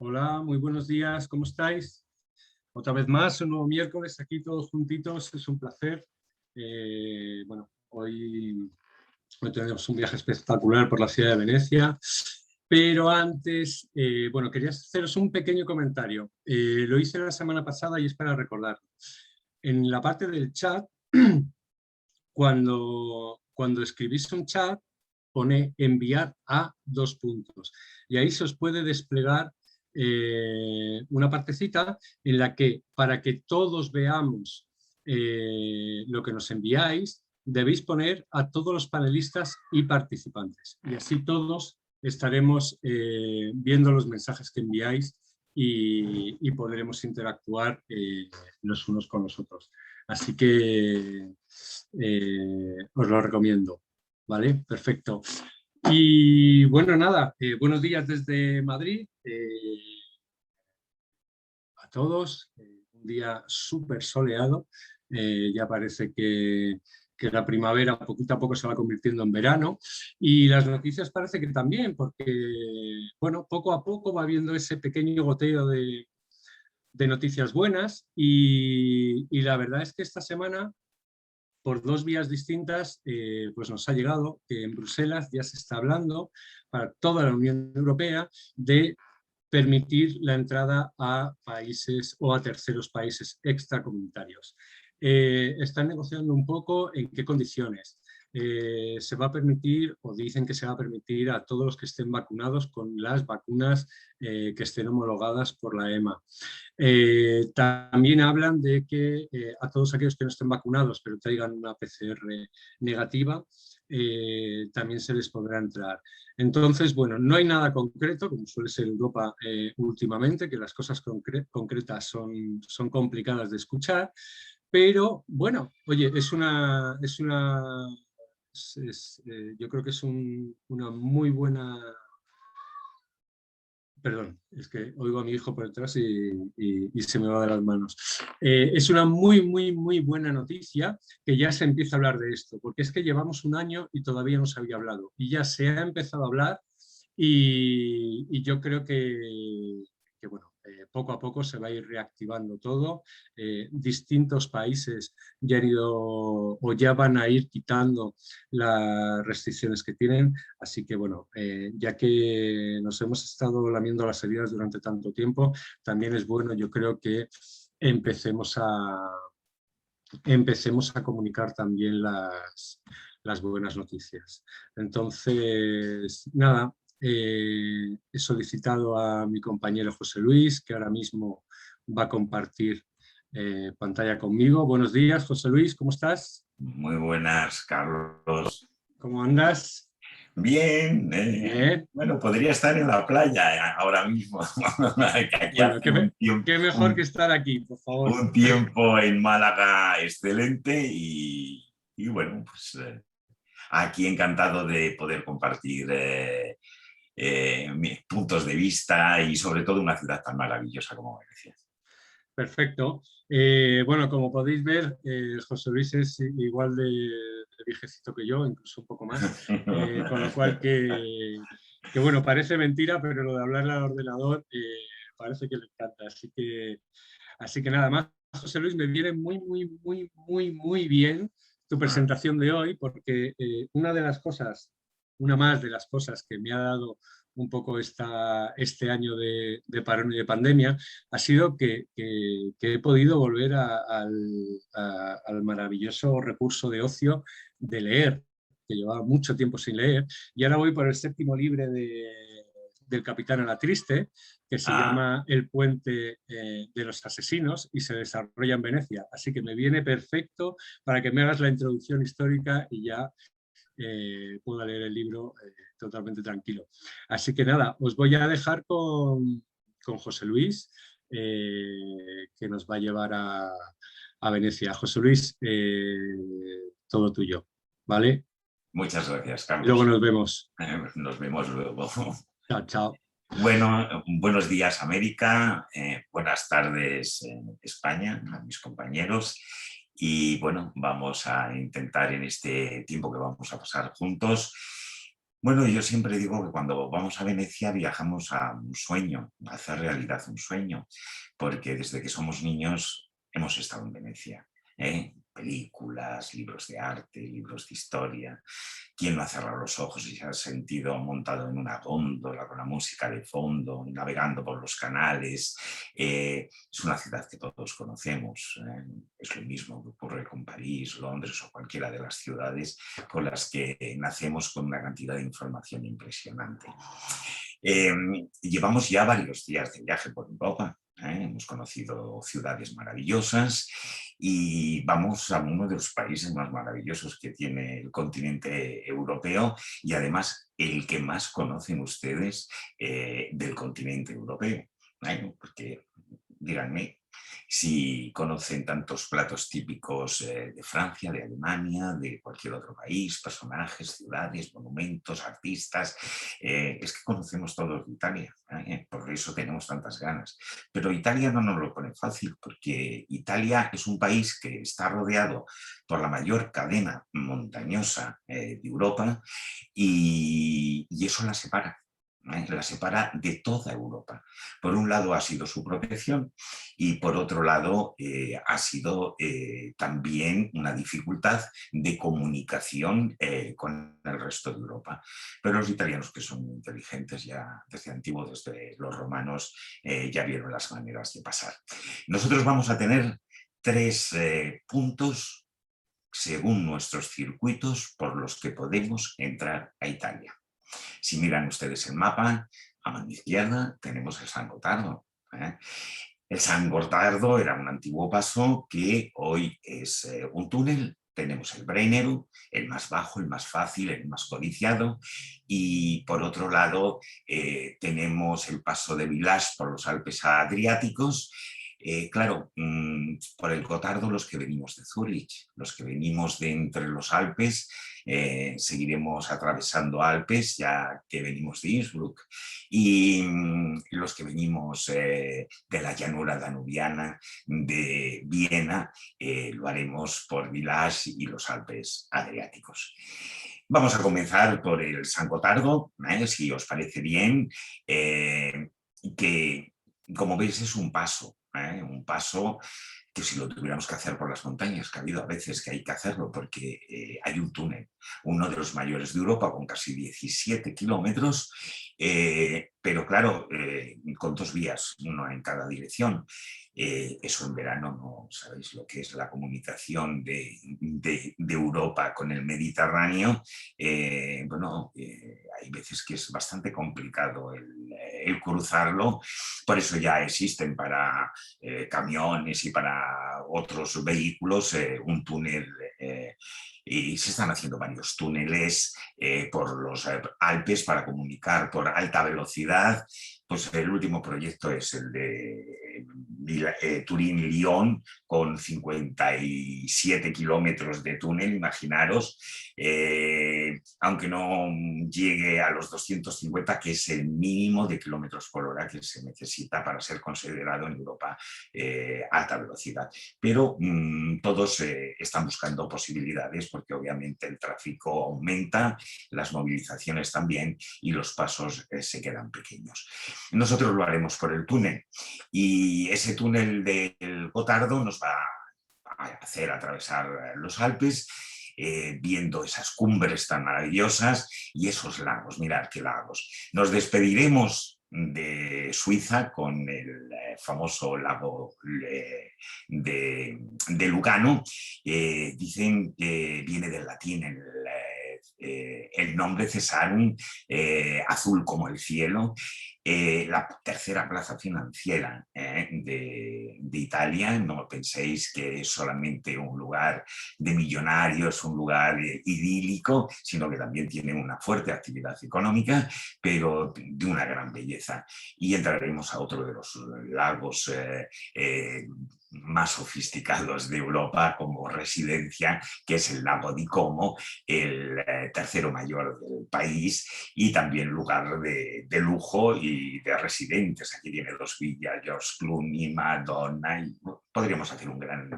Hola, muy buenos días, ¿cómo estáis? Otra vez más, un nuevo miércoles aquí todos juntitos, es un placer. Hoy tenemos un viaje espectacular por la ciudad de Venecia, pero antes, quería haceros un pequeño comentario. Lo hice la semana pasada y es para recordar. En la parte del chat, cuando escribís un chat, pone enviar a 2 puntos. Y ahí se os puede desplegar una partecita en la que, para que todos veamos lo que nos enviáis, debéis poner a todos los panelistas y participantes. Y así todos estaremos viendo los mensajes que enviáis y podremos interactuar los unos con los otros. Así que os lo recomiendo. ¿Vale? Perfecto. Y bueno, nada, buenos días desde Madrid a todos. Un día súper soleado. Ya parece que la primavera poquito a poco se va convirtiendo en verano. Y las noticias parece que también, porque bueno, poco a poco va habiendo ese pequeño goteo de noticias buenas. Y la verdad es que esta semana, por 2 vías distintas, pues nos ha llegado que en Bruselas ya se está hablando para toda la Unión Europea de permitir la entrada a países o a terceros países extracomunitarios. Están negociando un poco en qué condiciones. Se va a permitir, o dicen que se va a permitir, a todos los que estén vacunados con las vacunas que estén homologadas por la EMA. También hablan de que a todos aquellos que no estén vacunados pero traigan una PCR negativa, también se les podrá entrar. Entonces, bueno, no hay nada concreto, como suele ser Europa últimamente, que las cosas concretas son complicadas de escuchar, pero bueno, oye, yo creo que es una muy buena. Perdón, es que oigo a mi hijo por detrás y se me va de las manos. Es una muy, muy, muy buena noticia que ya se empieza a hablar de esto, porque es que llevamos un año y todavía no se había hablado. Y ya se ha empezado a hablar y yo creo que bueno, poco a poco se va a ir reactivando todo. Distintos países ya han ido o ya van a ir quitando las restricciones que tienen. Así que bueno, ya que nos hemos estado lamiendo las heridas durante tanto tiempo, también es bueno, yo creo que empecemos a comunicar también las buenas noticias. Entonces, nada, he solicitado a mi compañero José Luis, que ahora mismo va a compartir pantalla conmigo. Buenos días, José Luis, ¿cómo estás? Muy buenas, Carlos. ¿Cómo andas? Bien, Bien. bueno, podría estar en la playa ahora mismo. Que aquí Bueno, hace qué mejor que estar aquí, por favor. un tiempo en Málaga excelente y bueno, pues aquí encantado de poder compartir mis puntos de vista y sobre todo una ciudad tan maravillosa como Venecia. Perfecto. Bueno, como podéis ver, José Luis es igual de viejecito que yo, incluso un poco más, con lo cual que bueno, parece mentira, pero lo de hablarle al ordenador parece que le encanta. Así que nada más, José Luis, me viene muy, muy, muy, muy, muy bien tu presentación de hoy, porque una más de las cosas que me ha dado un poco este año de parón y de pandemia ha sido que he podido volver al maravilloso recurso de ocio de leer, que llevaba mucho tiempo sin leer, y ahora voy por el 7.º libro del Capitán a la Triste, que se llama El puente de los asesinos y se desarrolla en Venecia. Así que me viene perfecto para que me hagas la introducción histórica y ya pueda leer el libro totalmente tranquilo. Así que nada, os voy a dejar con José Luis, que nos va a llevar a Venecia. José Luis, todo tuyo, ¿vale? Muchas gracias, Luego Carlos. nos vemos. Nos vemos luego. Chao, chao. Bueno, buenos días, América. Buenas tardes, España, a mis compañeros. Y bueno, vamos a intentar en este tiempo que vamos a pasar juntos Bueno, yo siempre digo que cuando vamos a Venecia viajamos a un sueño, a hacer realidad un sueño, porque desde que somos niños hemos estado en Venecia, ¿eh? Películas, libros de arte, libros de historia. ¿Quién no ha cerrado los ojos y se ha sentido montado en una góndola con la música de fondo, navegando por los canales? Es una ciudad que todos conocemos. Es lo mismo que ocurre con París, Londres o cualquiera de las ciudades con las que nacemos con una cantidad de información impresionante. Eh, Llevamos ya varios días de viaje por Europa. Hemos conocido ciudades maravillosas y vamos a uno de los países más maravillosos que tiene el continente europeo y además el que más conocen ustedes del continente europeo. Porque díganme si conocen tantos platos típicos de Francia, de Alemania, de cualquier otro país, personajes, ciudades, monumentos, artistas. Es que conocemos todos de Italia, por eso tenemos tantas ganas. Pero Italia no nos lo pone fácil, porque Italia es un país que está rodeado por la mayor cadena montañosa de Europa y eso la separa. La separa de toda Europa. Por un lado ha sido su protección y por otro lado ha sido también una dificultad de comunicación con el resto de Europa. Pero los italianos, que son muy inteligentes ya desde antiguo, desde los romanos, ya vieron las maneras de pasar. Nosotros vamos a tener 3 puntos según nuestros circuitos por los que podemos entrar a Italia. Si miran ustedes el mapa, a mano izquierda tenemos el San Gotardo. El San Gotardo era un antiguo paso que hoy es un túnel. Tenemos el Brennero, el más bajo, el más fácil, el más codiciado. Y por otro lado tenemos el paso de Village por los Alpes Adriáticos. Claro, por el Gotardo los que venimos de Zúrich, los que venimos de entre los Alpes, seguiremos atravesando Alpes ya que venimos de Innsbruck y los que venimos de la llanura danubiana de Viena lo haremos por Village y los Alpes Adriáticos. Vamos a comenzar por el San Gotardo, si os parece bien, que como veis es un paso que si lo tuviéramos que hacer por las montañas, que ha habido a veces que hay que hacerlo porque hay un túnel, uno de los mayores de Europa con casi 17 kilómetros, pero claro, con 2 vías, una en cada dirección. Eso en verano no sabéis lo que es la comunicación de Europa con el Mediterráneo. Hay veces que es bastante complicado el cruzarlo, por eso ya existen para camiones y para otros vehículos un túnel y se están haciendo varios túneles por los Alpes para comunicar por alta velocidad. Pues el último proyecto es el de Turín-Lyon con 57 kilómetros de túnel, imaginaros, aunque no llegue a los 250, que es el mínimo de kilómetros por hora que se necesita para ser considerado en Europa alta velocidad. Pero todos están buscando posibilidades porque obviamente el tráfico aumenta, las movilizaciones también y los pasos se quedan pequeños. Nosotros lo haremos por el túnel y ese túnel del Gotardo nos va a hacer atravesar los Alpes viendo esas cumbres tan maravillosas y esos lagos. Mirad qué lagos. Nos despediremos de Suiza con el famoso lago de Lugano. Dicen que viene del latín el nombre Cesarum, azul como el cielo. La tercera plaza financiera de Italia. No penséis que es solamente un lugar de millonarios, un lugar idílico, sino que también tiene una fuerte actividad económica, pero de una gran belleza. Y entraremos a otro de los lagos más sofisticados de Europa como residencia, que es el lago di Como, el tercero mayor país y también lugar de lujo y de residentes. Aquí tiene dos villas, George Clooney, Madonna, y podríamos hacer un gran...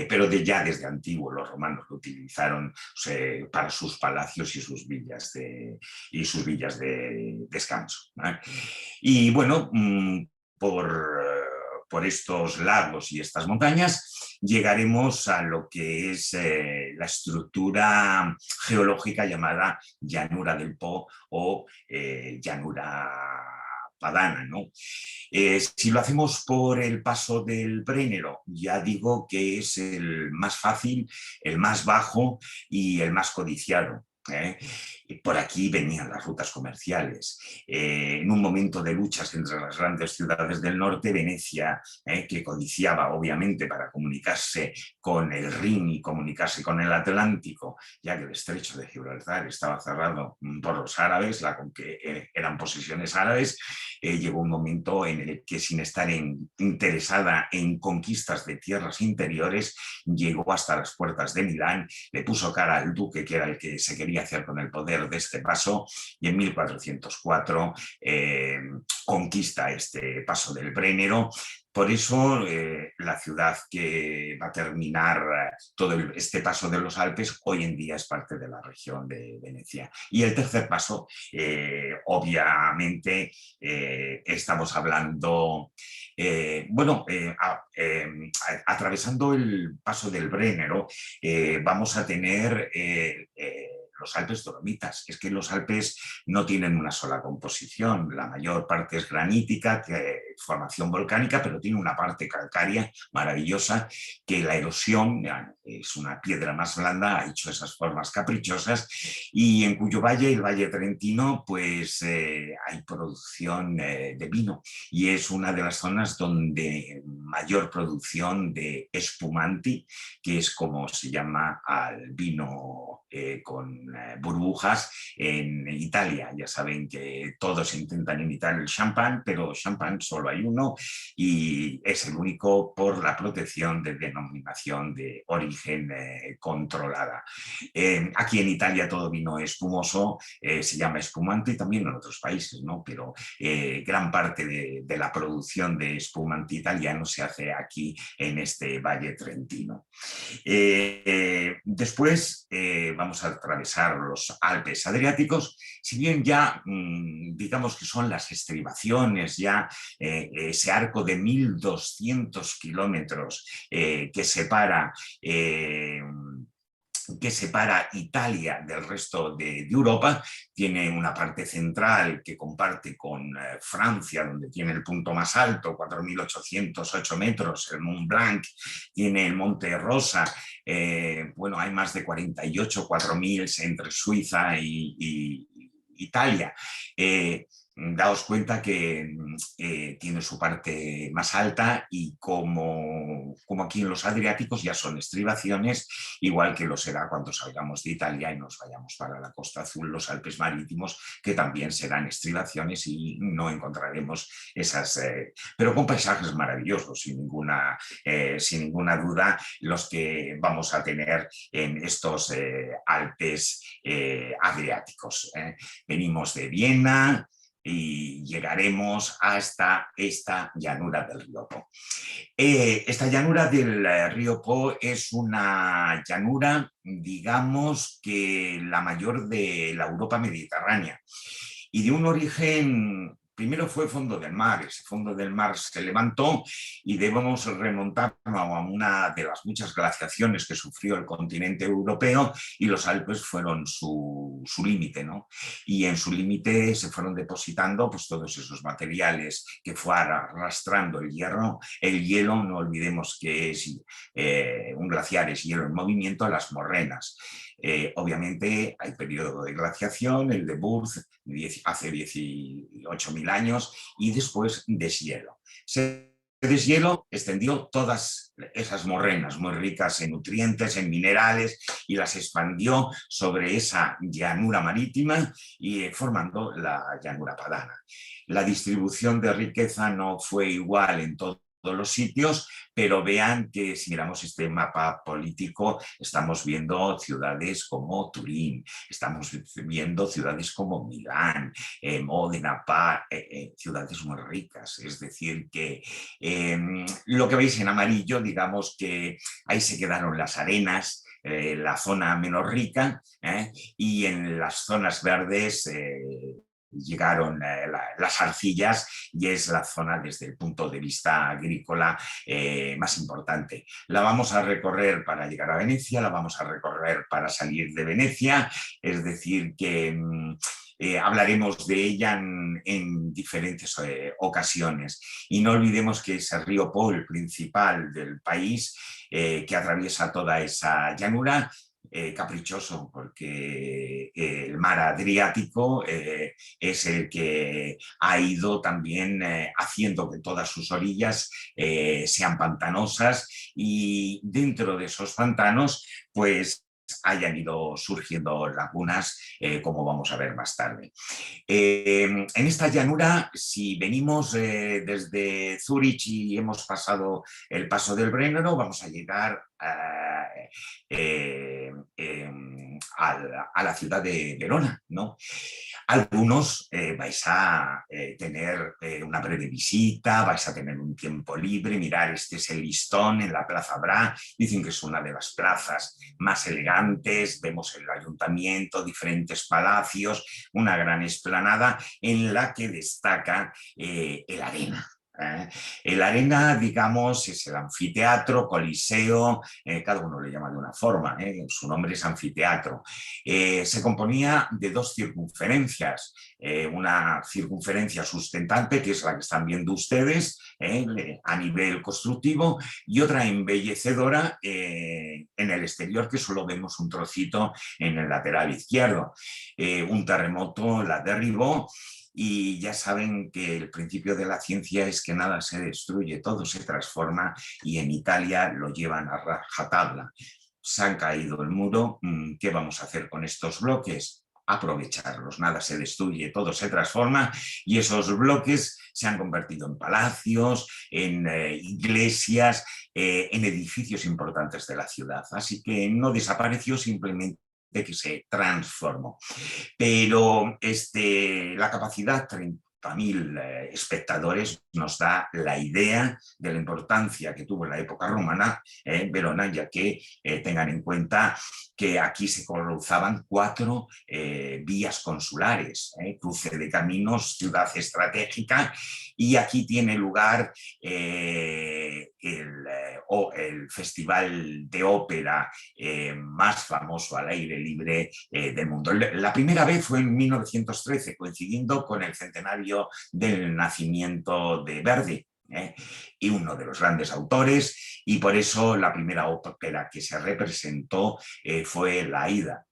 pero ya desde antiguo los romanos lo utilizaron para sus palacios y sus villas de descanso. Y bueno, por estos lagos y estas montañas llegaremos a lo que es la estructura geológica llamada llanura del Po o llanura padana, ¿no? Si lo hacemos por el paso del Brennero, ya digo que es el más fácil, el más bajo y el más codiciado. Por aquí venían las rutas comerciales. En un momento de luchas entre las grandes ciudades del norte, Venecia, que codiciaba obviamente para comunicarse con el Rin y comunicarse con el Atlántico, ya que el estrecho de Gibraltar estaba cerrado por los árabes, que eran posesiones árabes, llegó un momento en el que, sin estar interesada en conquistas de tierras interiores, llegó hasta las puertas de Milán, le puso cara al duque, que era el que se quería hacer con el poder de este paso, y en 1404 conquista este paso del Brennero. Por eso la ciudad que va a terminar todo este paso de los Alpes hoy en día es parte de la región de Venecia. Y el tercer paso, obviamente, estamos hablando, atravesando el paso del Brennero, vamos a tener los Alpes Dolomitas. Es que los Alpes no tienen una sola composición, la mayor parte es granítica, formación volcánica, pero tiene una parte calcárea maravillosa, que la erosión es una piedra más blanda, ha hecho esas formas caprichosas, y en cuyo valle, el Valle Trentino, pues hay producción de vino, y es una de las zonas donde mayor producción de espumanti, que es como se llama al vino con burbujas en Italia. Ya saben que todos intentan imitar el champán, pero champán solo hay uno y es el único por la protección de denominación de origen controlada. Aquí en Italia todo vino espumoso se llama espumante, y también en otros países, ¿no? Pero gran parte de la producción de espumante italiano se hace aquí en este Valle Trentino. Después vamos a atravesar los Alpes Adriáticos, si bien ya digamos que son las estribaciones, ya ese arco de 1.200 kilómetros que separa Italia del resto de Europa. Tiene una parte central que comparte con Francia, donde tiene el punto más alto, 4.808 metros, el Mont Blanc, tiene el Monte Rosa, hay más de 48, 4.000 entre Suiza y Italia. Daos cuenta que tiene su parte más alta, y como aquí en los Adriáticos ya son estribaciones, igual que lo será cuando salgamos de Italia y nos vayamos para la Costa Azul, los Alpes Marítimos, que también serán estribaciones y no encontraremos esas, pero con paisajes maravillosos, sin ninguna duda, los que vamos a tener en estos Alpes Adriáticos. Venimos de Viena y llegaremos hasta esta llanura del río Po. Esta llanura del río Po es una llanura, digamos, que la mayor de la Europa mediterránea, y de un origen... Primero fue fondo del mar, ese fondo del mar se levantó, y debemos remontarnos a una de las muchas glaciaciones que sufrió el continente europeo, y los Alpes fueron su límite, ¿no? Y en su límite se fueron depositando pues todos esos materiales que fue arrastrando el hielo, no olvidemos que es un glaciar, es hielo en movimiento, las morrenas. Obviamente hay periodo de glaciación, el de Wurtz hace 18.000 años, y después deshielo. Ese deshielo extendió todas esas morrenas muy ricas en nutrientes, en minerales, y las expandió sobre esa llanura marítima, y formando la llanura padana. La distribución de riqueza no fue igual en todo los sitios, pero vean que si miramos este mapa político estamos viendo ciudades como Turín, estamos viendo ciudades como Milán, Módena, ciudades muy ricas. Es decir, que lo que veis en amarillo, digamos que ahí se quedaron las arenas, la zona menos rica, y en las zonas verdes llegaron las arcillas, y es la zona desde el punto de vista agrícola más importante. La vamos a recorrer para llegar a Venecia, la vamos a recorrer para salir de Venecia, es decir que hablaremos de ella en diferentes ocasiones. Y no olvidemos que es el río Po, el principal del país, que atraviesa toda esa llanura, caprichoso, porque el mar Adriático es el que ha ido también haciendo que todas sus orillas sean pantanosas, y dentro de esos pantanos pues hayan ido surgiendo lagunas, como vamos a ver más tarde. En esta llanura, si venimos desde Zúrich y hemos pasado el paso del Brennero, vamos a llegar a la ciudad de Verona, ¿no? Algunos vais a tener una breve visita, vais a tener un tiempo libre, mirar, este es el listón en la Plaza Bra, dicen que es una de las plazas más elegantes, vemos el ayuntamiento, diferentes palacios, una gran explanada en la que destaca el Arena. El Arena, digamos, es el anfiteatro, coliseo, cada uno le llama de una forma, su nombre es anfiteatro. Se componía de dos circunferencias, una circunferencia sustentante, que es la que están viendo ustedes a nivel constructivo, y otra embellecedora en el exterior, que solo vemos un trocito en el lateral izquierdo. Un terremoto la derribó. Y ya saben que el principio de la ciencia es que nada se destruye, todo se transforma, y en Italia lo llevan a rajatabla. Se han caído el muro, ¿qué vamos a hacer con estos bloques? Aprovecharlos, nada se destruye, todo se transforma, y esos bloques se han convertido en palacios, en iglesias, en edificios importantes de la ciudad. Así que no desapareció, simplemente que se transformó. Pero la capacidad, 30.000 espectadores, nos da la idea de la importancia que tuvo en la época romana Verona, ya que tengan en cuenta que aquí se cruzaban 4 vías consulares, cruce de caminos, ciudad estratégica, y aquí tiene lugar el festival de ópera más famoso al aire libre del mundo. La primera vez fue en 1913, coincidiendo con el centenario del nacimiento de Verdi, y uno de los grandes autores, y por eso la primera ópera que se representó fue la Aida.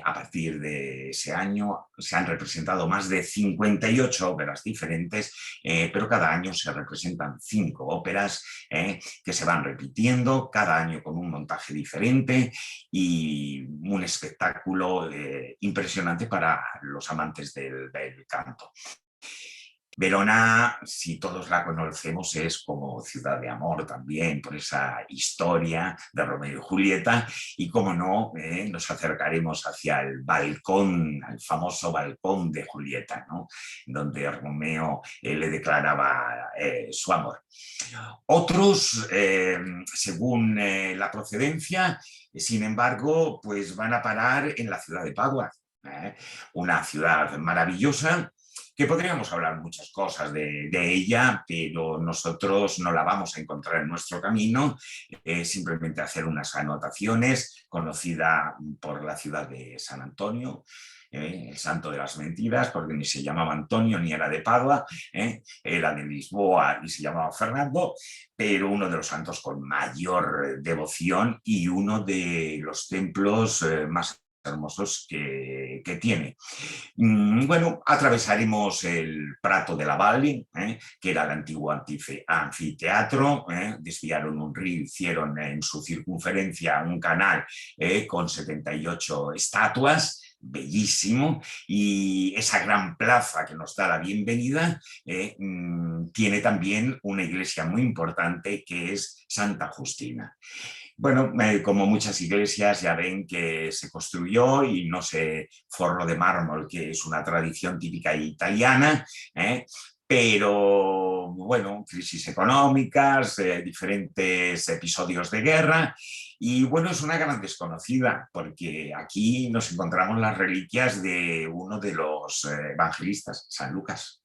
A partir de ese año se han representado más de 58 óperas diferentes, pero cada año se representan 5 óperas que se van repitiendo, cada año con un montaje diferente, y un espectáculo impresionante para los amantes del canto. Verona, si todos la conocemos, es como ciudad de amor también, por esa historia de Romeo y Julieta, y como no, nos acercaremos hacia el balcón, al famoso balcón de Julieta, ¿no? Donde Romeo le declaraba su amor. Otros, según la procedencia, sin embargo, pues van a parar en la ciudad de Padua, una ciudad maravillosa, que podríamos hablar muchas cosas de ella, pero nosotros no la vamos a encontrar en nuestro camino, simplemente hacer unas anotaciones, conocida por la ciudad de San Antonio, el santo de las mentiras, porque ni se llamaba Antonio ni era de Padua, era de Lisboa y se llamaba Fernando, pero uno de los santos con mayor devoción y uno de los templos más hermosos que tiene. Bueno, atravesaremos el Prato de la Valle, que era el antiguo anfiteatro, desviaron un río, hicieron en su circunferencia un canal con 78 estatuas bellísimo, y esa gran plaza que nos da la bienvenida tiene también una iglesia muy importante que es Santa Justina. Bueno, como muchas iglesias ya ven que se construyó y no se forró de mármol, que es una tradición típica italiana, pero bueno, crisis económicas, diferentes episodios de guerra, y bueno, es una gran desconocida porque aquí nos encontramos las reliquias de uno de los evangelistas, San Lucas.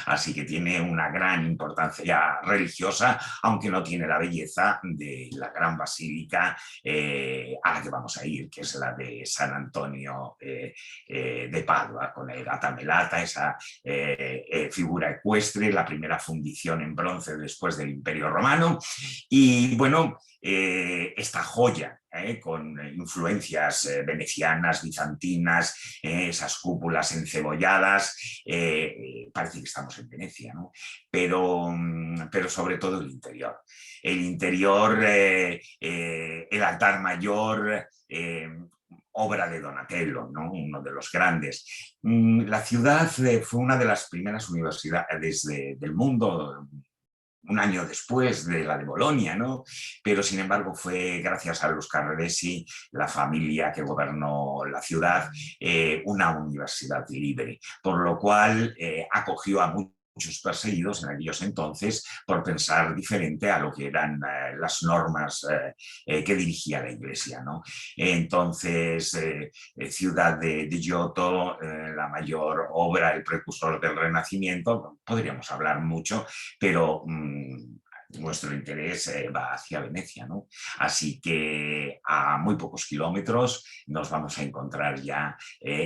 Así que tiene una gran importancia religiosa, aunque no tiene la belleza de la gran basílica a la que vamos a ir, que es la de San Antonio de Padua, con el Gata-Melata, esa figura ecuestre, la primera fundición en bronce después del Imperio Romano. Y bueno, esta joya con influencias venecianas, bizantinas, esas cúpulas encebolladas, parece que estamos en Venecia, ¿no? Pero sobre todo el interior. El interior, el altar mayor, obra de Donatello, ¿no? Uno de los grandes. La ciudad fue una de las primeras universidades del mundo, un año después de la de Bolonia, ¿no? Pero sin embargo fue gracias a los Carraresi, la familia que gobernó la ciudad, una universidad libre, por lo cual acogió a muchos perseguidos en aquellos entonces por pensar diferente a lo que eran las normas que dirigía la Iglesia, ¿no? Entonces, ciudad de Giotto, la mayor obra, el precursor del Renacimiento, podríamos hablar mucho, pero nuestro interés va hacia Venecia, ¿no? Así que a muy pocos kilómetros nos vamos a encontrar ya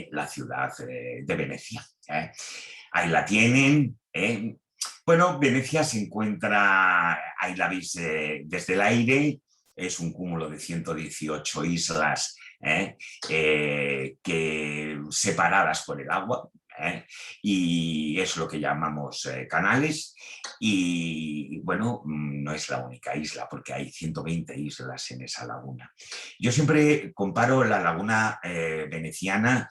la ciudad de Venecia. Ahí la tienen. Bueno, Venecia se encuentra, ahí la veis desde el aire, es un cúmulo de 118 islas que separadas por el agua. Y es lo que llamamos canales, y bueno, no es la única isla porque hay 120 islas en esa laguna. Yo siempre comparo la laguna veneciana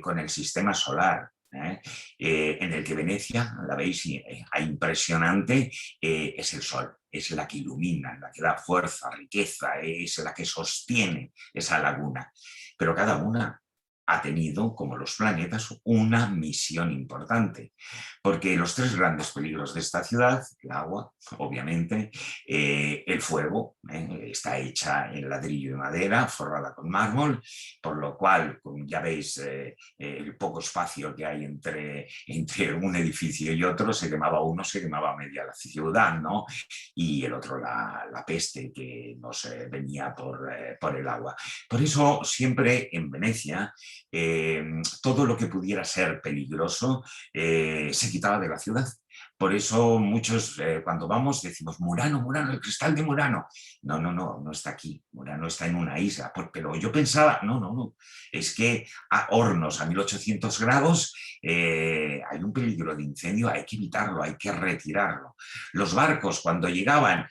con el sistema solar, en el que Venecia, la veis impresionante, es el sol, es la que ilumina, la que da fuerza, riqueza, es la que sostiene esa laguna, pero cada una ha tenido, como los planetas, una misión importante, porque los tres grandes peligros de esta ciudad, el agua, obviamente, el fuego, está hecha en ladrillo y madera, forrada con mármol, por lo cual, como ya veis, el poco espacio que hay entre un edificio y otro, se quemaba uno, se quemaba media la ciudad, ¿no? Y el otro la peste que nos venía por el agua. Por eso siempre en Venecia todo lo que pudiera ser peligroso se quitaba de la ciudad. Por eso muchos cuando vamos decimos Murano, Murano, el cristal de Murano. No, no, no, no está aquí. Murano está en una isla. Pero yo pensaba, no, no, no. Es que a hornos a 1800 grados hay un peligro de incendio, hay que evitarlo, hay que retirarlo. Los barcos cuando llegaban,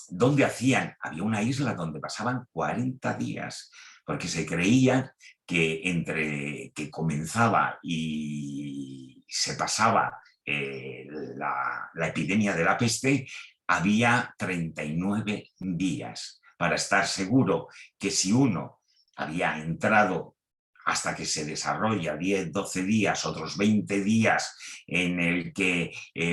¿dónde hacían? Había una isla donde pasaban 40 días porque se creía que entre que comenzaba y se pasaba la epidemia de la peste, había 39 días para estar seguro que si uno había entrado hasta que se desarrolla 10, 12 días, otros 20 días en el que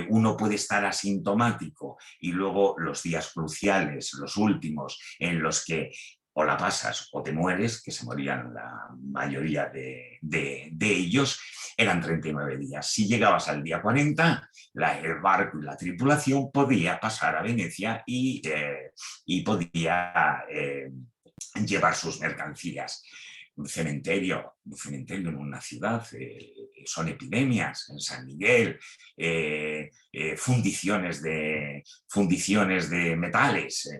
uno puede estar asintomático, y luego los días cruciales, los últimos, en los que o la pasas o te mueres, que se morían la mayoría de ellos, eran 39 días. Si llegabas al día 40, el barco y la tripulación podía pasar a Venecia y podía llevar sus mercancías. Un cementerio en una ciudad, son epidemias, en San Miguel, fundiciones de metales,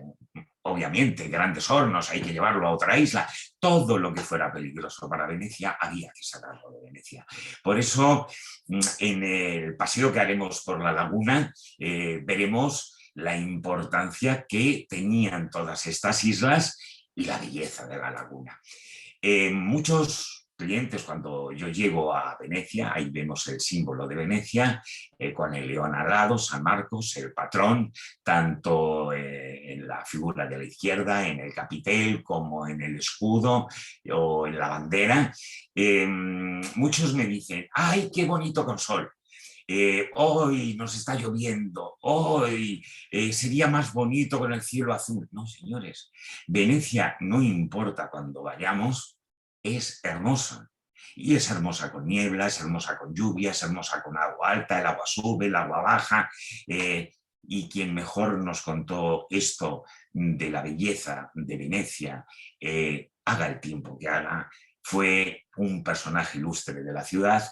obviamente, grandes hornos, hay que llevarlo a otra isla. Todo lo que fuera peligroso para Venecia había que sacarlo de Venecia. Por eso, en el paseo que haremos por la laguna, veremos la importancia que tenían todas estas islas y la belleza de la laguna. Muchos clientes, cuando yo llego a Venecia, ahí vemos el símbolo de Venecia, con el león alado, San Marcos, el patrón, tanto en la figura de la izquierda, en el capitel, como en el escudo o en la bandera. Muchos me dicen, ¡ay, qué bonito con sol! Hoy nos está lloviendo, hoy sería más bonito con el cielo azul. No, señores, Venecia, no importa cuando vayamos, es hermosa. Y es hermosa con niebla, es hermosa con lluvia, es hermosa con agua alta, el agua sube, el agua baja. Y quien mejor nos contó esto de la belleza de Venecia, haga el tiempo que haga, fue un personaje ilustre de la ciudad,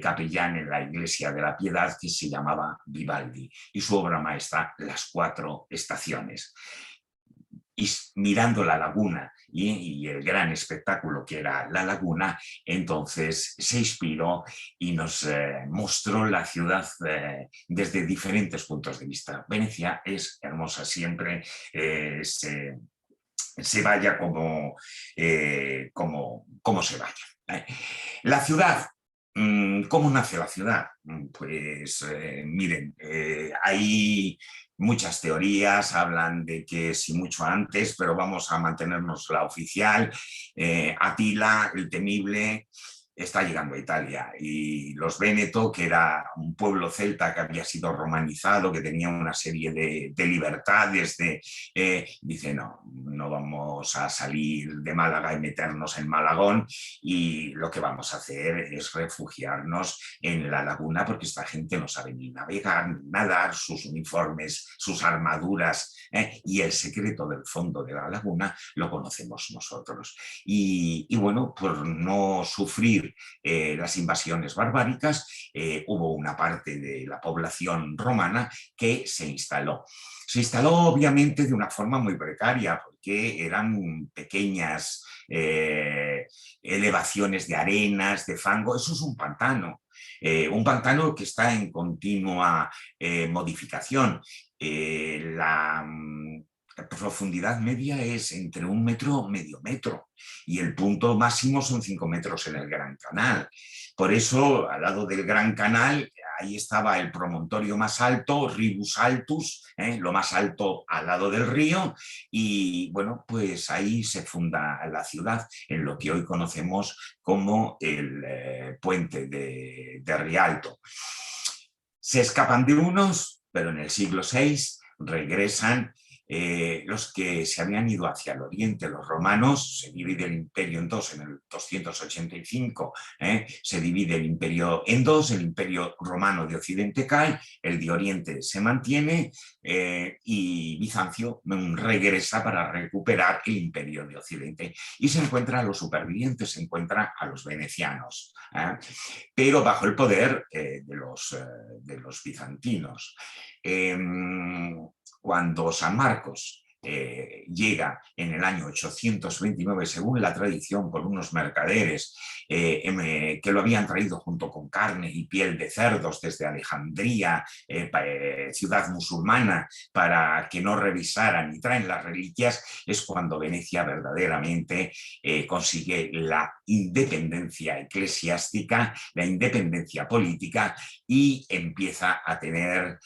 capellán en la Iglesia de la Piedad, que se llamaba Vivaldi, y su obra maestra, Las Cuatro Estaciones. Y mirando la laguna y el gran espectáculo que era la laguna, entonces se inspiró y nos mostró la ciudad desde diferentes puntos de vista. Venecia es hermosa siempre, se vaya como se vaya. La ciudad, ¿cómo nace la ciudad? Pues miren, hay muchas teorías, hablan de que sí mucho antes, pero vamos a mantenernos la oficial. Atila, el temible, está llegando a Italia y los Véneto, que era un pueblo celta que había sido romanizado, que tenía una serie de libertades, dice no vamos a salir de Málaga y meternos en Malagón, y lo que vamos a hacer es refugiarnos en la laguna, porque esta gente no sabe ni navegar, ni nadar, sus uniformes, sus armaduras, y el secreto del fondo de la laguna lo conocemos nosotros. Y bueno, por no sufrir las invasiones barbáricas, hubo una parte de la población romana que se instaló. Se instaló obviamente de una forma muy precaria, porque eran pequeñas elevaciones de arenas, de fango. Eso es un pantano que está en continua modificación. La profundidad media es entre 1 metro, medio metro, y el punto máximo son 5 metros en el Gran Canal. Por eso, al lado del Gran Canal, ahí estaba el promontorio más alto, Ribus Altus, lo más alto al lado del río, y bueno, pues ahí se funda la ciudad, en lo que hoy conocemos como el puente de Rialto. Se escapan de unos, pero en el siglo VI regresan. Los que se habían ido hacia el oriente, los romanos, se divide el imperio en dos en el 285, se divide el imperio en dos, el imperio romano de Occidente cae, el de Oriente se mantiene, y Bizancio regresa para recuperar el imperio de Occidente, y se encuentra a los supervivientes, se encuentra a los venecianos, pero bajo el poder de los bizantinos. Cuando San Marcos llega en el año 829, según la tradición, por unos mercaderes que lo habían traído junto con carne y piel de cerdos desde Alejandría, ciudad musulmana, para que no revisaran, y traen las reliquias, es cuando Venecia verdaderamente consigue la independencia eclesiástica, la independencia política, y empieza a tener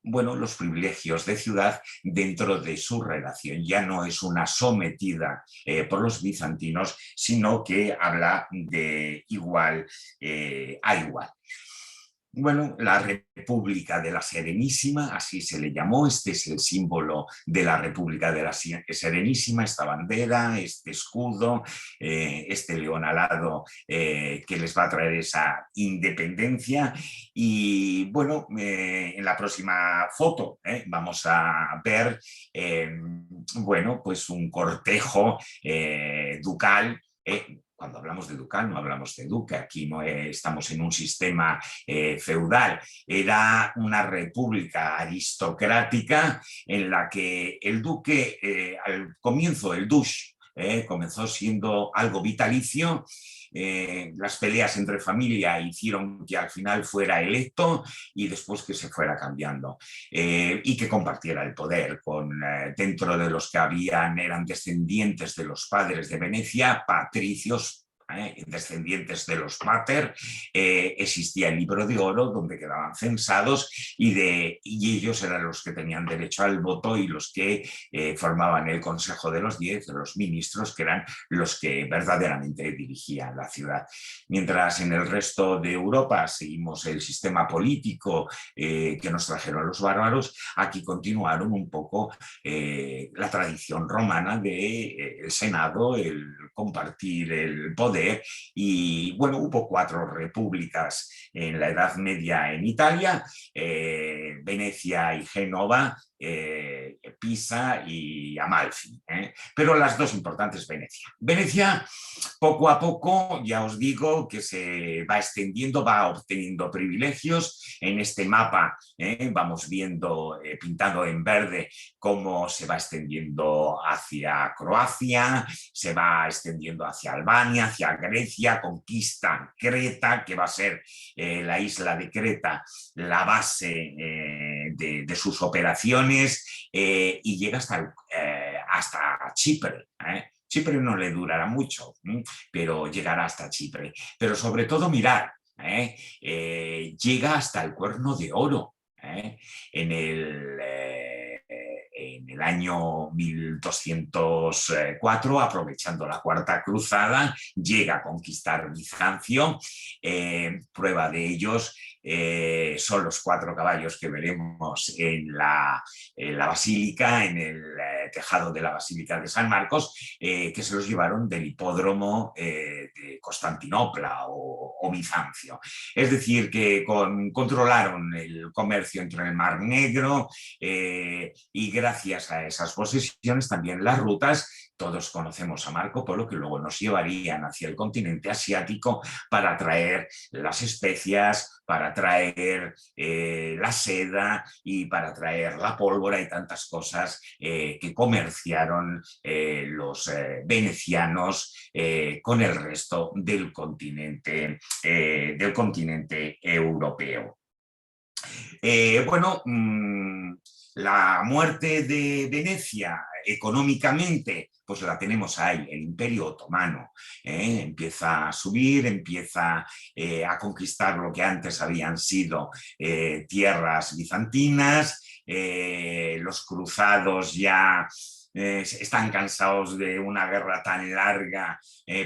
los privilegios de ciudad dentro de su relación. Ya no es una sometida por los bizantinos, sino que habla de igual a igual. Bueno, la República de la Serenísima, así se le llamó. Este es el símbolo de la República de la Serenísima, esta bandera, este escudo, este león alado que les va a traer esa independencia. Y bueno, en la próxima foto vamos a ver pues un cortejo ducal. Cuando hablamos de ducal no hablamos de duque, aquí no estamos en un sistema feudal, era una república aristocrática en la que el duque, al comienzo el dush, comenzó siendo algo vitalicio, las peleas entre familia hicieron que al final fuera electo y después que se fuera cambiando y que compartiera el poder dentro de los que eran descendientes de los padres de Venecia, patricios, descendientes de los pater, existía el libro de oro donde quedaban censados y ellos eran los que tenían derecho al voto y los que formaban el Consejo de los 10, de los ministros, que eran los que verdaderamente dirigían la ciudad. Mientras en el resto de Europa seguimos el sistema político que nos trajeron los bárbaros, aquí continuaron un poco la tradición romana del Senado, el compartir el poder. Y bueno, hubo 4 repúblicas en la Edad Media en Italia, Venecia y Génova, Pisa y Amalfi, pero las 2 importantes Venecia. Venecia poco a poco, ya os digo, que se va extendiendo, va obteniendo privilegios. En este mapa vamos viendo pintado en verde cómo se va extendiendo hacia Croacia, se va extendiendo hacia Albania, hacia Grecia, conquista Creta, que va a ser la isla de Creta la base de sus operaciones, y llega hasta Chipre. Chipre no le durará mucho, pero llegará hasta Chipre. Pero sobre todo, mirad, llega hasta el Cuerno de Oro. En el año 1204, aprovechando la Cuarta Cruzada, llega a conquistar Bizancio. Prueba de ellos son los 4 caballos que veremos en la basílica, en el tejado de la Basílica de San Marcos, que se los llevaron del hipódromo de Constantinopla o Bizancio. Es decir, que controlaron el comercio entre el Mar Negro y gracias a esas posesiones también las rutas. Todos conocemos a Marco Polo, que luego nos llevarían hacia el continente asiático para traer las especias, para traer la seda y para traer la pólvora y tantas cosas que comerciaron los venecianos con el resto del continente europeo. Bueno, la muerte de Venecia económicamente, pues la tenemos ahí, el Imperio Otomano. Empieza a subir, empieza a conquistar lo que antes habían sido tierras bizantinas. Los cruzados ya están cansados de una guerra tan larga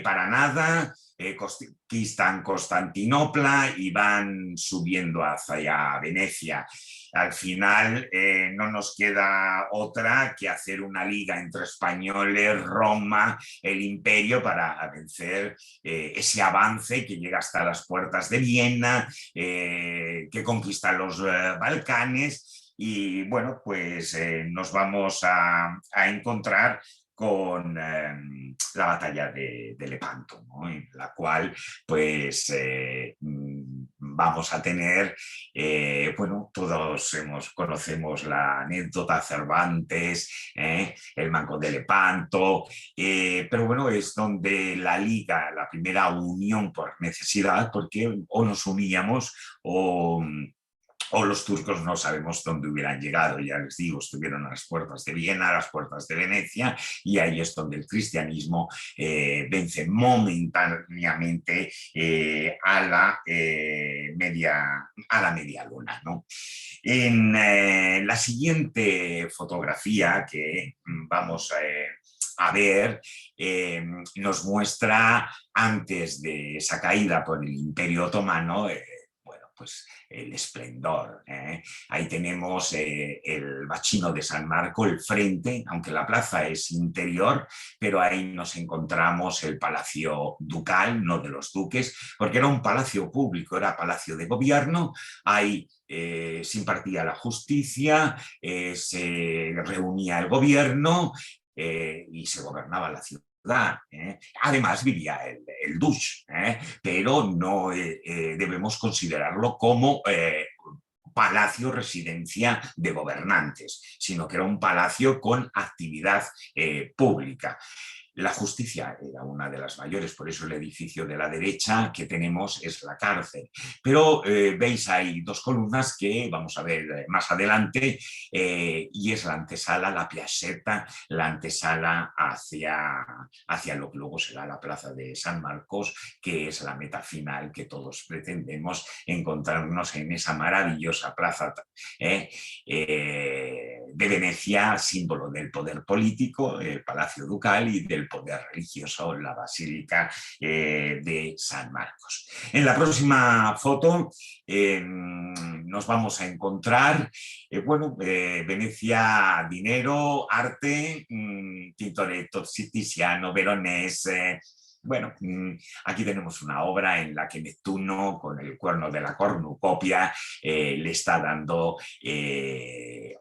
para nada. Conquistan Constantinopla y van subiendo hacia Venecia. Al final no nos queda otra que hacer una liga entre españoles, Roma, el imperio para vencer ese avance que llega hasta las puertas de Viena, que conquista los Balcanes. Y bueno, pues nos vamos a encontrar con la batalla de Lepanto, ¿no? En la cual pues vamos a tener, bueno, todos conocemos la anécdota Cervantes, el Manco de Lepanto, pero bueno, es donde la liga, la primera unión por necesidad, porque o nos uníamos o los turcos no sabemos dónde hubieran llegado. Ya les digo, estuvieron a las puertas de Viena, a las puertas de Venecia, y ahí es donde el cristianismo vence momentáneamente a la media luna, ¿no? En la siguiente fotografía que vamos a ver, nos muestra antes de esa caída por el Imperio Otomano, pues el esplendor. Ahí tenemos el bacino de San Marco, el frente, aunque la plaza es interior, pero ahí nos encontramos el palacio ducal, no de los duques, porque era un palacio público, era palacio de gobierno. Ahí se impartía la justicia, se reunía el gobierno y se gobernaba la ciudad. Además vivía el duce, pero no debemos considerarlo como palacio residencia de gobernantes, sino que era un palacio con actividad pública. La justicia era una de las mayores, por eso el edificio de la derecha que tenemos es la cárcel. Pero veis, hay dos columnas que vamos a ver más adelante, y es la antesala, la piazzetta, la antesala hacia lo que luego será la plaza de San Marcos, que es la meta final que todos pretendemos, encontrarnos en esa maravillosa plaza de Venecia, símbolo del poder político, el Palacio Ducal, y del poder religioso, la Basílica de San Marcos. En la próxima foto nos vamos a encontrar, Venecia, dinero, arte, Tintoretto, Tiziano, Veronese. Bueno, aquí tenemos una obra en la que Neptuno, con el cuerno de la cornucopia, le está dando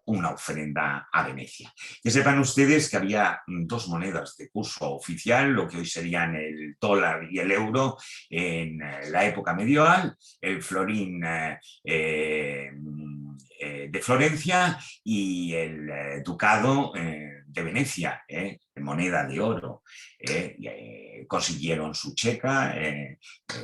una ofrenda a Venecia. Que sepan ustedes que había dos monedas de curso oficial, lo que hoy serían el dólar y el euro, en la época medieval, el florín de Florencia y el ducado de Venecia, moneda de oro. Consiguieron su checa,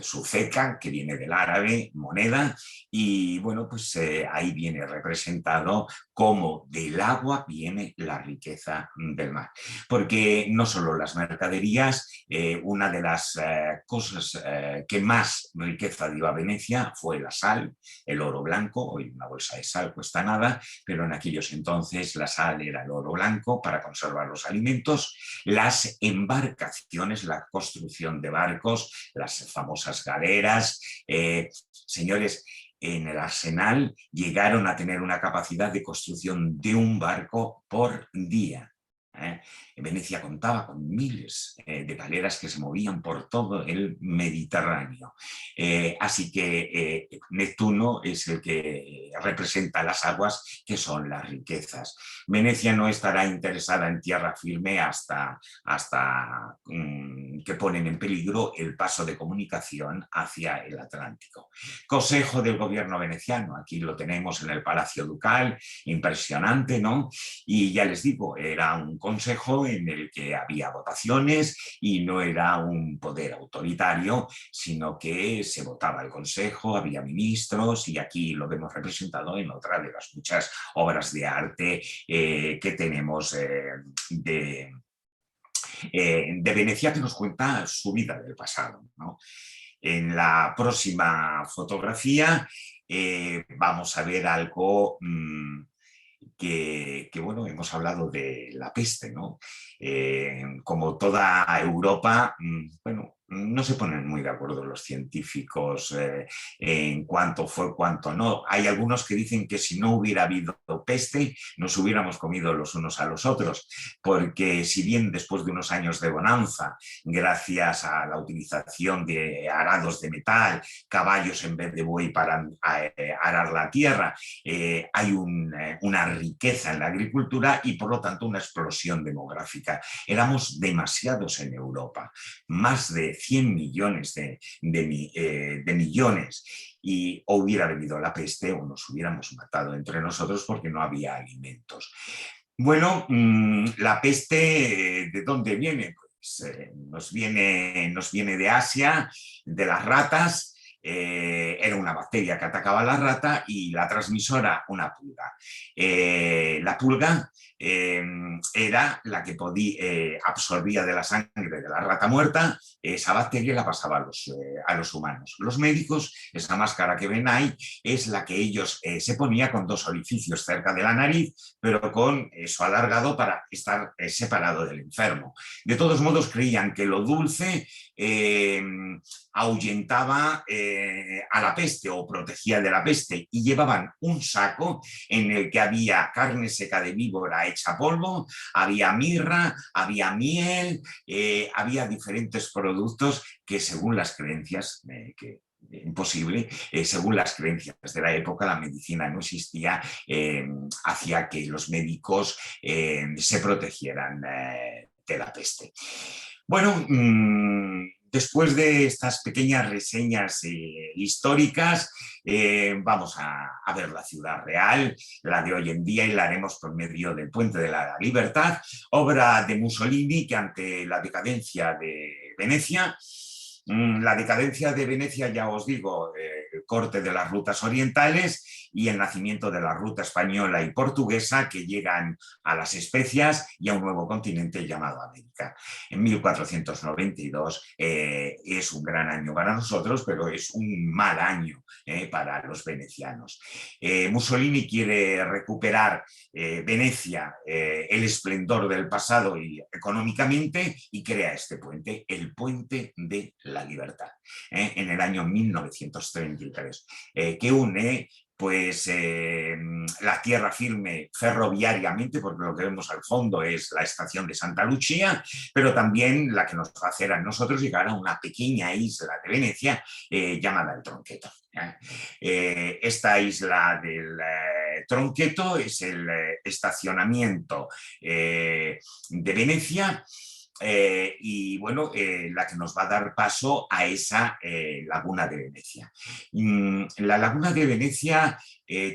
su ceca, que viene del árabe, moneda, y bueno, pues ahí viene representado cómo del agua viene la riqueza del mar. Porque no solo las mercaderías, una de las cosas que más riqueza dio a Venecia fue la sal, el oro blanco. Hoy una bolsa de sal cuesta nada, pero en aquellos entonces la sal era el oro blanco para conservar los alimentos, las embarcaciones, la construcción de barcos, las famosas galeras. Señores, en el arsenal llegaron a tener una capacidad de construcción de un barco por día. Venecia contaba con miles de galeras que se movían por todo el Mediterráneo. Así que Neptuno es el que representa las aguas, que son las riquezas. Venecia no estará interesada en tierra firme hasta que ponen en peligro el paso de comunicación hacia el Atlántico. Consejo del gobierno veneciano, aquí lo tenemos en el Palacio Ducal, impresionante, ¿no? Y ya les digo, era un consejo en el que había votaciones y no era un poder autoritario, sino que se votaba el consejo, había ministros, y aquí lo vemos representado en otra de las muchas obras de arte que tenemos de Venecia, que nos cuenta su vida del pasado, ¿no? En la próxima fotografía vamos a ver algo que, bueno, hemos hablado de la peste, ¿no? Como toda Europa, bueno, no se ponen muy de acuerdo los científicos en cuánto fue, cuánto no. Hay algunos que dicen que si no hubiera habido peste, nos hubiéramos comido los unos a los otros, porque si bien después de unos años de bonanza, gracias a la utilización de arados de metal, caballos en vez de buey para arar la tierra, hay una riqueza en la agricultura y por lo tanto una explosión demográfica. Éramos demasiados en Europa, más de 100 millones de millones, y o hubiera venido la peste o nos hubiéramos matado entre nosotros porque no había alimentos. Bueno, la peste, ¿de dónde viene? Pues nos viene de Asia, de las ratas. Era una bacteria que atacaba a la rata y la transmisora una pulga. La pulga era la que absorbía de la sangre de la rata muerta esa bacteria, la pasaba a los humanos. Los médicos, esa máscara que ven ahí, es la que ellos se ponía con dos orificios cerca de la nariz, pero con eso alargado para estar separado del enfermo. De todos modos, creían que lo dulce ahuyentaba a la peste o protegía de la peste, y llevaban un saco en el que había carne seca de víbora hecha polvo, había mirra, había miel, había diferentes productos que, según las creencias imposible, según las creencias de la época, la medicina no existía, hacía que los médicos se protegieran de la peste. Bueno, después de estas pequeñas reseñas históricas, vamos a ver la ciudad real, la de hoy en día, y la haremos por medio del Puente de la Libertad, obra de Mussolini que ante la decadencia de Venecia, ya os digo, el corte de las rutas orientales y el nacimiento de la ruta española y portuguesa que llegan a las Especias y a un nuevo continente llamado América. En 1492 es un gran año para nosotros, pero es un mal año para los venecianos. Mussolini quiere recuperar Venecia, el esplendor del pasado y económicamente, y crea este puente, el Puente de la Libertad, en el año 1933, que une pues la tierra firme ferroviariamente, porque lo que vemos al fondo es la estación de Santa Lucia, pero también la que nos va a hacer a nosotros llegar a una pequeña isla de Venecia llamada el Tronqueto. Esta isla del Tronqueto es el estacionamiento de Venecia. Y bueno, la que nos va a dar paso a esa laguna de Venecia. La laguna de Venecia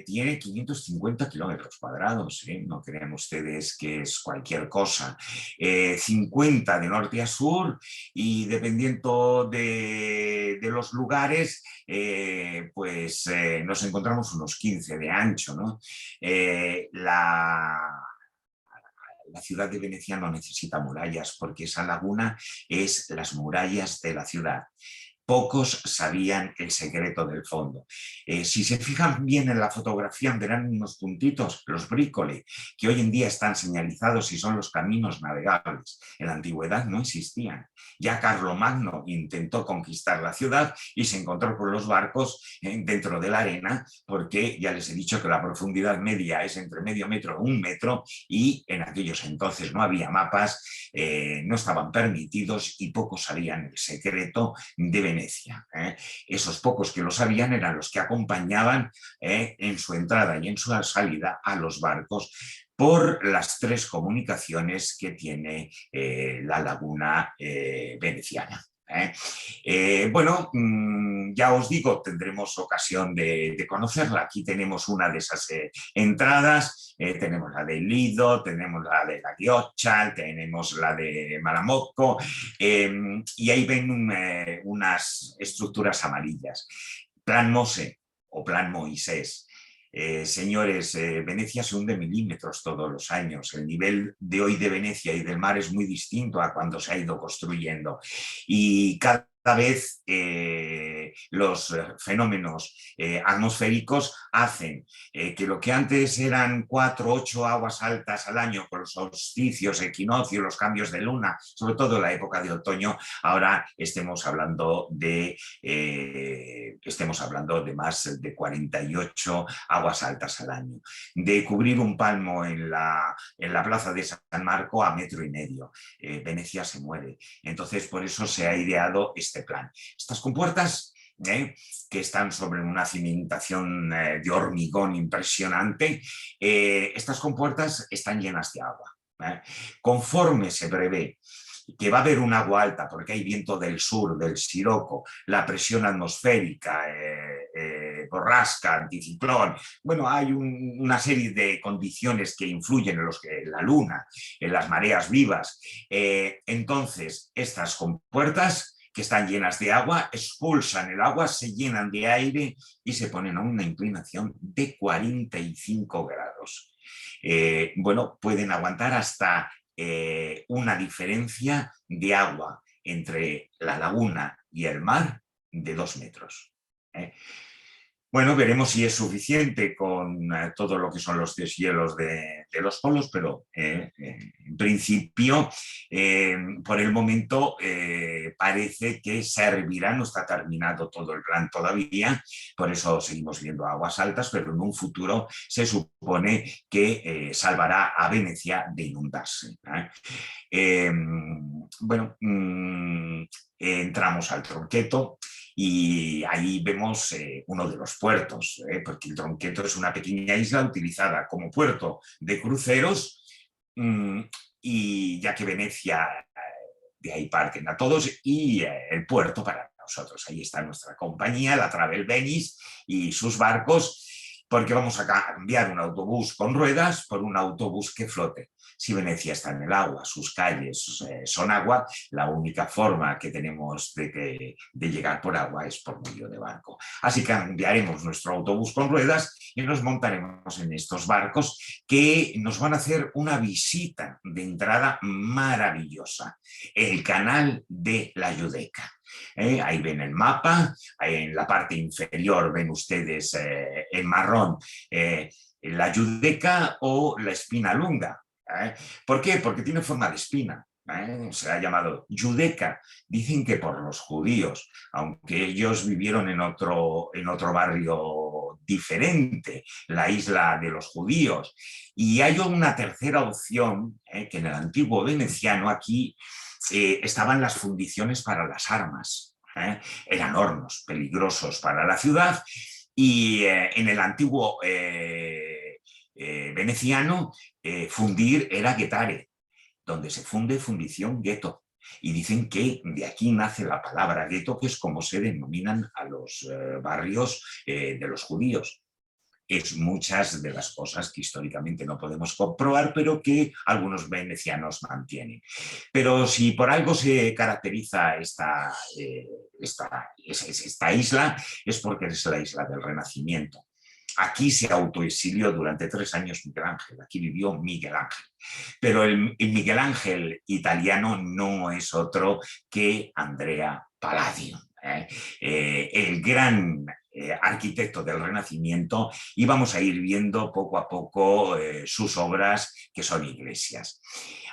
tiene 550 kilómetros cuadrados, no crean ustedes que es cualquier cosa. 50 de norte a sur, y dependiendo de los lugares, pues nos encontramos unos 15 de ancho, ¿no? La ciudad de Venecia no necesita murallas, porque esa laguna es las murallas de la ciudad. Pocos sabían el secreto del fondo. Si se fijan bien en la fotografía, verán unos puntitos, los brícoli, que hoy en día están señalizados y son los caminos navegables. En la antigüedad no existían. Ya Carlomagno intentó conquistar la ciudad y se encontró con los barcos dentro de la arena, porque ya les he dicho que la profundidad media es entre medio metro y 1 metro, y en aquellos entonces no había mapas, no estaban permitidos, y pocos sabían el secreto de Venecia. Esos pocos que lo sabían eran los que acompañaban en su entrada y en su salida a los barcos por las 3 comunicaciones que tiene la laguna veneciana. Bueno, ya os digo, tendremos ocasión de conocerla. Aquí tenemos una de esas entradas, tenemos la de Lido, tenemos la de la Ghioccia, tenemos la de Malamocco, y ahí ven unas estructuras amarillas. Plan Mose o Plan Moisés. Señores, Venecia se hunde milímetros todos los años. El nivel de hoy de Venecia y del mar es muy distinto a cuando se ha ido construyendo, y cada vez los fenómenos atmosféricos hacen que lo que antes eran 4 o 8 aguas altas al año, con los solsticios, equinoccios, los cambios de luna, sobre todo la época de otoño, ahora estemos hablando de más de 48 aguas altas al año. De cubrir un palmo en la plaza de San Marco a 1,5 metros. Venecia se muere. Entonces, por eso se ha ideado este plan. Estas compuertas que están sobre una cimentación de hormigón impresionante, estas compuertas están llenas de agua. Conforme se prevé que va a haber un agua alta, porque hay viento del sur, del Siroco, la presión atmosférica, borrasca, anticiclón, bueno, hay una serie de condiciones que influyen en la luna, en las mareas vivas. Entonces, estas compuertas, que están llenas de agua, expulsan el agua, se llenan de aire y se ponen a una inclinación de 45 grados. Bueno, pueden aguantar hasta una diferencia de agua entre la laguna y el mar de 2 metros. Bueno, veremos si es suficiente con todo lo que son los deshielos de los polos, pero en principio, por el momento, parece que servirá. No está terminado todo el plan todavía, por eso seguimos viendo aguas altas, pero en un futuro se supone que salvará a Venecia de inundarse. Bueno, entramos al Tronqueto. Y ahí vemos uno de los puertos, porque el Tronqueto es una pequeña isla utilizada como puerto de cruceros, y ya que Venecia de ahí parten a todos y el puerto para nosotros. Ahí está nuestra compañía, la Travel Venice y sus barcos, porque vamos a cambiar un autobús con ruedas por un autobús que flote. Si Venecia está en el agua, sus calles son agua, la única forma que tenemos de llegar por agua es por medio de barco. Así que cambiaremos nuestro autobús con ruedas y nos montaremos en estos barcos que nos van a hacer una visita de entrada maravillosa. El canal de la Giudecca. Ahí ven el mapa, en la parte inferior ven ustedes en marrón la Giudecca o la Spinalunga. ¿Por qué? Porque tiene forma de espina. Se ha llamado Giudecca. Dicen que por los judíos, aunque ellos vivieron en otro barrio diferente, la isla de los judíos. Y hay una tercera opción, que en el antiguo veneciano aquí estaban las fundiciones para las armas. Eran hornos peligrosos para la ciudad y en el antiguo veneciano fundir era ghetare, donde se funde fundición gueto. Y dicen que de aquí nace la palabra gueto, que es como se denominan a los barrios de los judíos. Es muchas de las cosas que históricamente no podemos comprobar, pero que algunos venecianos mantienen. Pero si por algo se caracteriza esta isla, es porque es la isla del Renacimiento. Aquí se autoexilió durante 3 años Miguel Ángel, aquí vivió Miguel Ángel. Pero el Miguel Ángel italiano no es otro que Andrea Palladio, el gran arquitecto del Renacimiento, y vamos a ir viendo poco a poco sus obras, que son iglesias.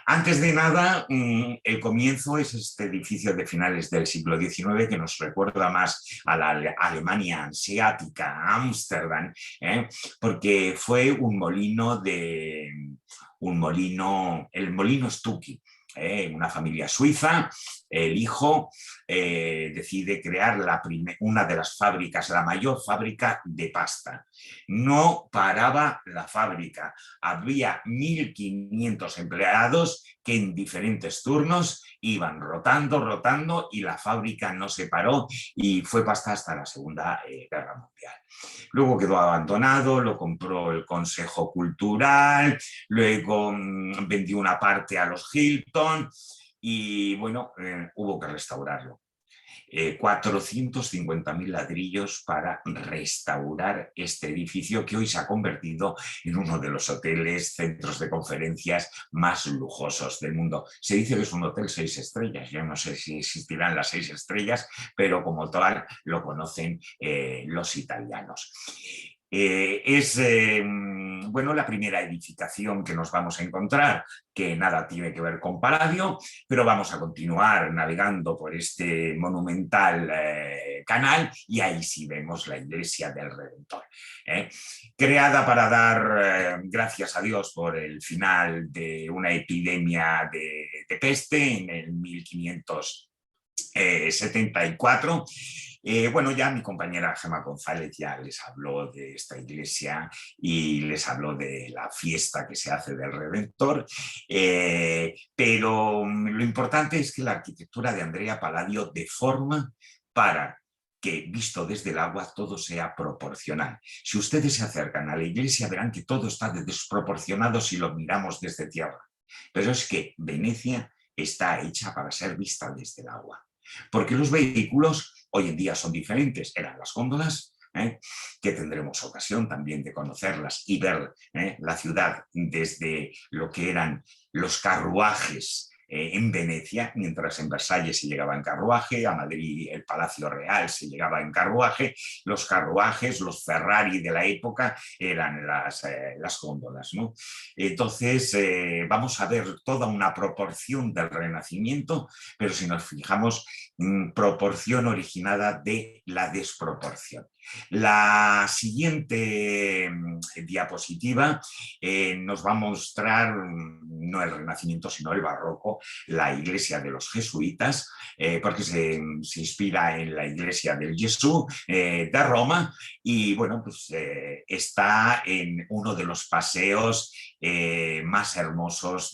Antes de nada, el comienzo es este edificio de finales del siglo XIX que nos recuerda más a la Alemania anseática, a Ámsterdam, porque fue el molino Stucchi, una familia suiza. El hijo decide crear una de las fábricas, la mayor fábrica de pasta. No paraba la fábrica. Había 1.500 empleados que en diferentes turnos iban rotando y la fábrica no se paró y fue pasta hasta la Segunda Guerra Mundial. Luego quedó abandonado, lo compró el Consejo Cultural, luego vendió una parte a los Hilton y bueno, hubo que restaurarlo. 450.000 ladrillos para restaurar este edificio que hoy se ha convertido en uno de los hoteles, centros de conferencias más lujosos del mundo. Se dice que es un hotel 6 estrellas, yo no sé si existirán las 6 estrellas, pero como tal lo conocen los italianos. Es la primera edificación que nos vamos a encontrar, que nada tiene que ver con Palladio, pero vamos a continuar navegando por este monumental canal y ahí sí vemos la iglesia del Redentor. Creada para dar gracias a Dios por el final de una epidemia de peste en el 1574. Ya mi compañera Gemma González ya les habló de esta iglesia y les habló de la fiesta que se hace del Redentor, pero lo importante es que la arquitectura de Andrea Palladio deforma para que, visto desde el agua, todo sea proporcional. Si ustedes se acercan a la iglesia verán que todo está desproporcionado si lo miramos desde tierra, pero es que Venecia está hecha para ser vista desde el agua. Porque los vehículos hoy en día son diferentes, eran las góndolas, que tendremos ocasión también de conocerlas y ver la ciudad desde lo que eran los carruajes en Venecia, mientras en Versalles se llegaba en carruaje, a Madrid el Palacio Real se llegaba en carruaje, los carruajes, los Ferrari de la época eran las góndolas, ¿no? Entonces vamos a ver toda una proporción del Renacimiento, pero si nos fijamos, proporción originada de la desproporción. La siguiente diapositiva nos va a mostrar no el Renacimiento sino el Barroco, la iglesia de los jesuitas, porque se inspira en la iglesia del Gesù de Roma y está en uno de los paseos más hermosos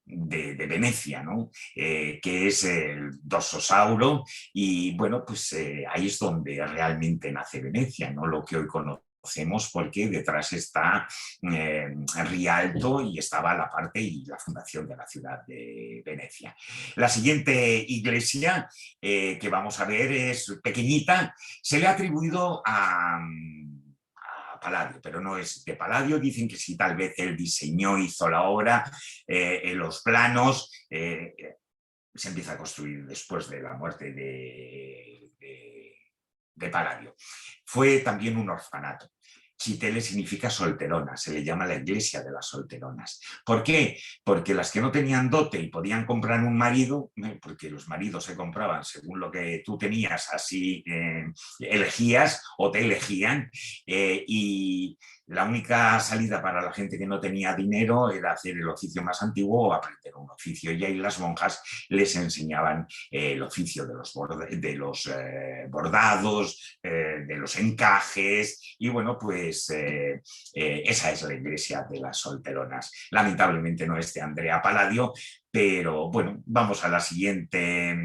de Venecia, ¿no? Que es el Dossosauro, y bueno, pues ahí es donde realmente nace Venecia, no lo que hoy conocemos, porque detrás está Rialto y estaba la parte y la fundación de la ciudad de Venecia. La siguiente iglesia que vamos a ver es pequeñita, se le ha atribuido a Palladio, pero no es de Palladio. Dicen que sí, tal vez él diseñó, hizo la obra, en los planos, se empieza a construir después de la muerte de Palladio. Fue también un orfanato. Chitele significa solterona, se le llama la iglesia de las solteronas. ¿Por qué? Porque las que no tenían dote y podían comprar un marido, porque los maridos se compraban según lo que tú tenías, así elegías o te elegían, y la única salida para la gente que no tenía dinero era hacer el oficio más antiguo o aprender un oficio, y ahí las monjas les enseñaban el oficio de los bordados, de los encajes, y bueno, pues esa es la iglesia de las solteronas. Lamentablemente no es de Andrea Palladio, pero bueno, vamos a la siguiente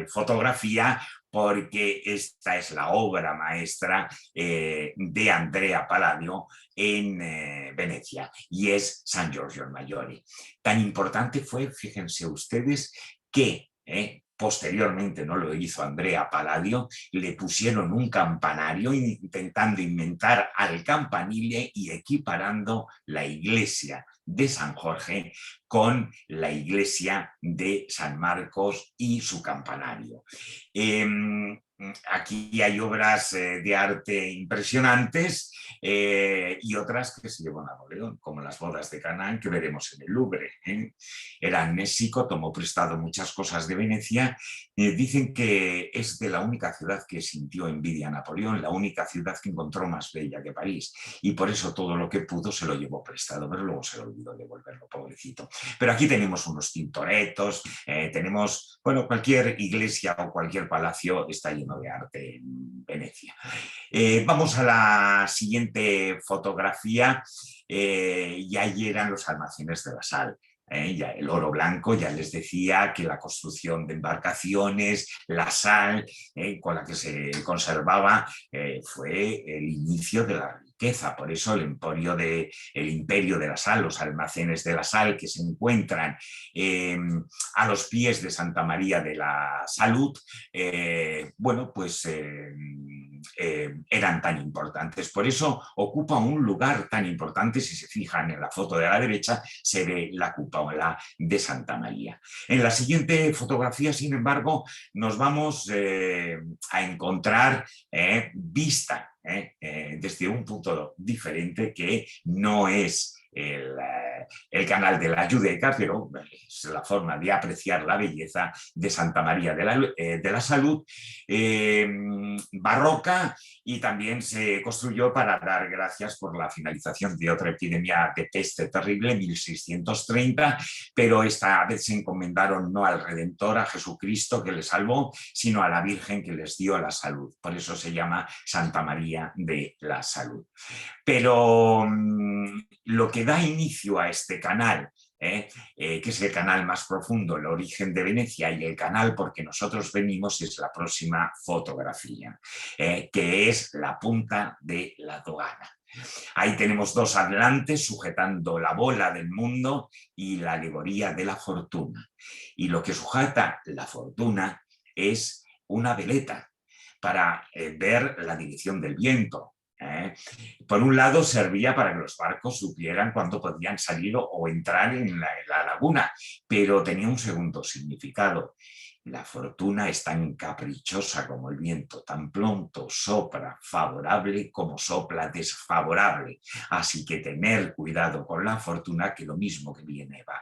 fotografía, porque esta es la obra maestra de Andrea Palladio en Venecia, y es San Giorgio Maggiore. Tan importante fue, fíjense ustedes, que posteriormente no lo hizo Andrea Palladio, le pusieron un campanario intentando inventar al campanile y equiparando la iglesia de San Jorge con la iglesia de San Marcos y su campanario. Aquí hay obras de arte impresionantes y otras que se llevó a Napoleón, como las bodas de Canaán, que veremos en el Louvre. Era amnésico, tomó prestado muchas cosas de Venecia. Dicen que es de la única ciudad que sintió envidia a Napoleón, la única ciudad que encontró más bella que París, y por eso todo lo que pudo se lo llevó prestado, pero luego se le olvidó devolverlo, pobrecito. Pero aquí tenemos unos tintoretos, tenemos, bueno, cualquier iglesia o cualquier palacio está lleno de arte en Venecia. Vamos a la siguiente fotografía, y ahí eran los almacenes de la sal. Ya el oro blanco, ya les decía que la construcción de embarcaciones, la sal con la que se conservaba, fue el inicio de la riqueza. Por eso el imperio de la sal, los almacenes de la sal que se encuentran a los pies de Santa María de la Salud, bueno, pues eran tan importantes. Por eso ocupa un lugar tan importante. Si se fijan en la foto de la derecha, se ve la cúpula de Santa María. En la siguiente fotografía, sin embargo, nos vamos a encontrar vista desde un punto diferente, que no es el canal de la Giudecca, pero es la forma de apreciar la belleza de Santa María de la Salud, barroca, y también se construyó para dar gracias por la finalización de otra epidemia de peste terrible en 1630, pero esta vez se encomendaron no al Redentor, a Jesucristo que les salvó, sino a la Virgen que les dio la salud. Por eso se llama Santa María de la Salud. Pero lo que da inicio a este canal, que es el canal más profundo, el origen de Venecia, y el canal porque nosotros venimos, es la próxima fotografía, que es la punta de la Dogana. Ahí tenemos dos atlantes sujetando la bola del mundo y la alegoría de la fortuna. Y lo que sujeta la fortuna es una veleta para ver la dirección del viento. Por un lado, servía para que los barcos supieran cuándo podían salir o entrar en la laguna, pero tenía un segundo significado. La fortuna es tan caprichosa como el viento, tan pronto sopla favorable como sopla desfavorable. Así que tener cuidado con la fortuna, que lo mismo que viene va.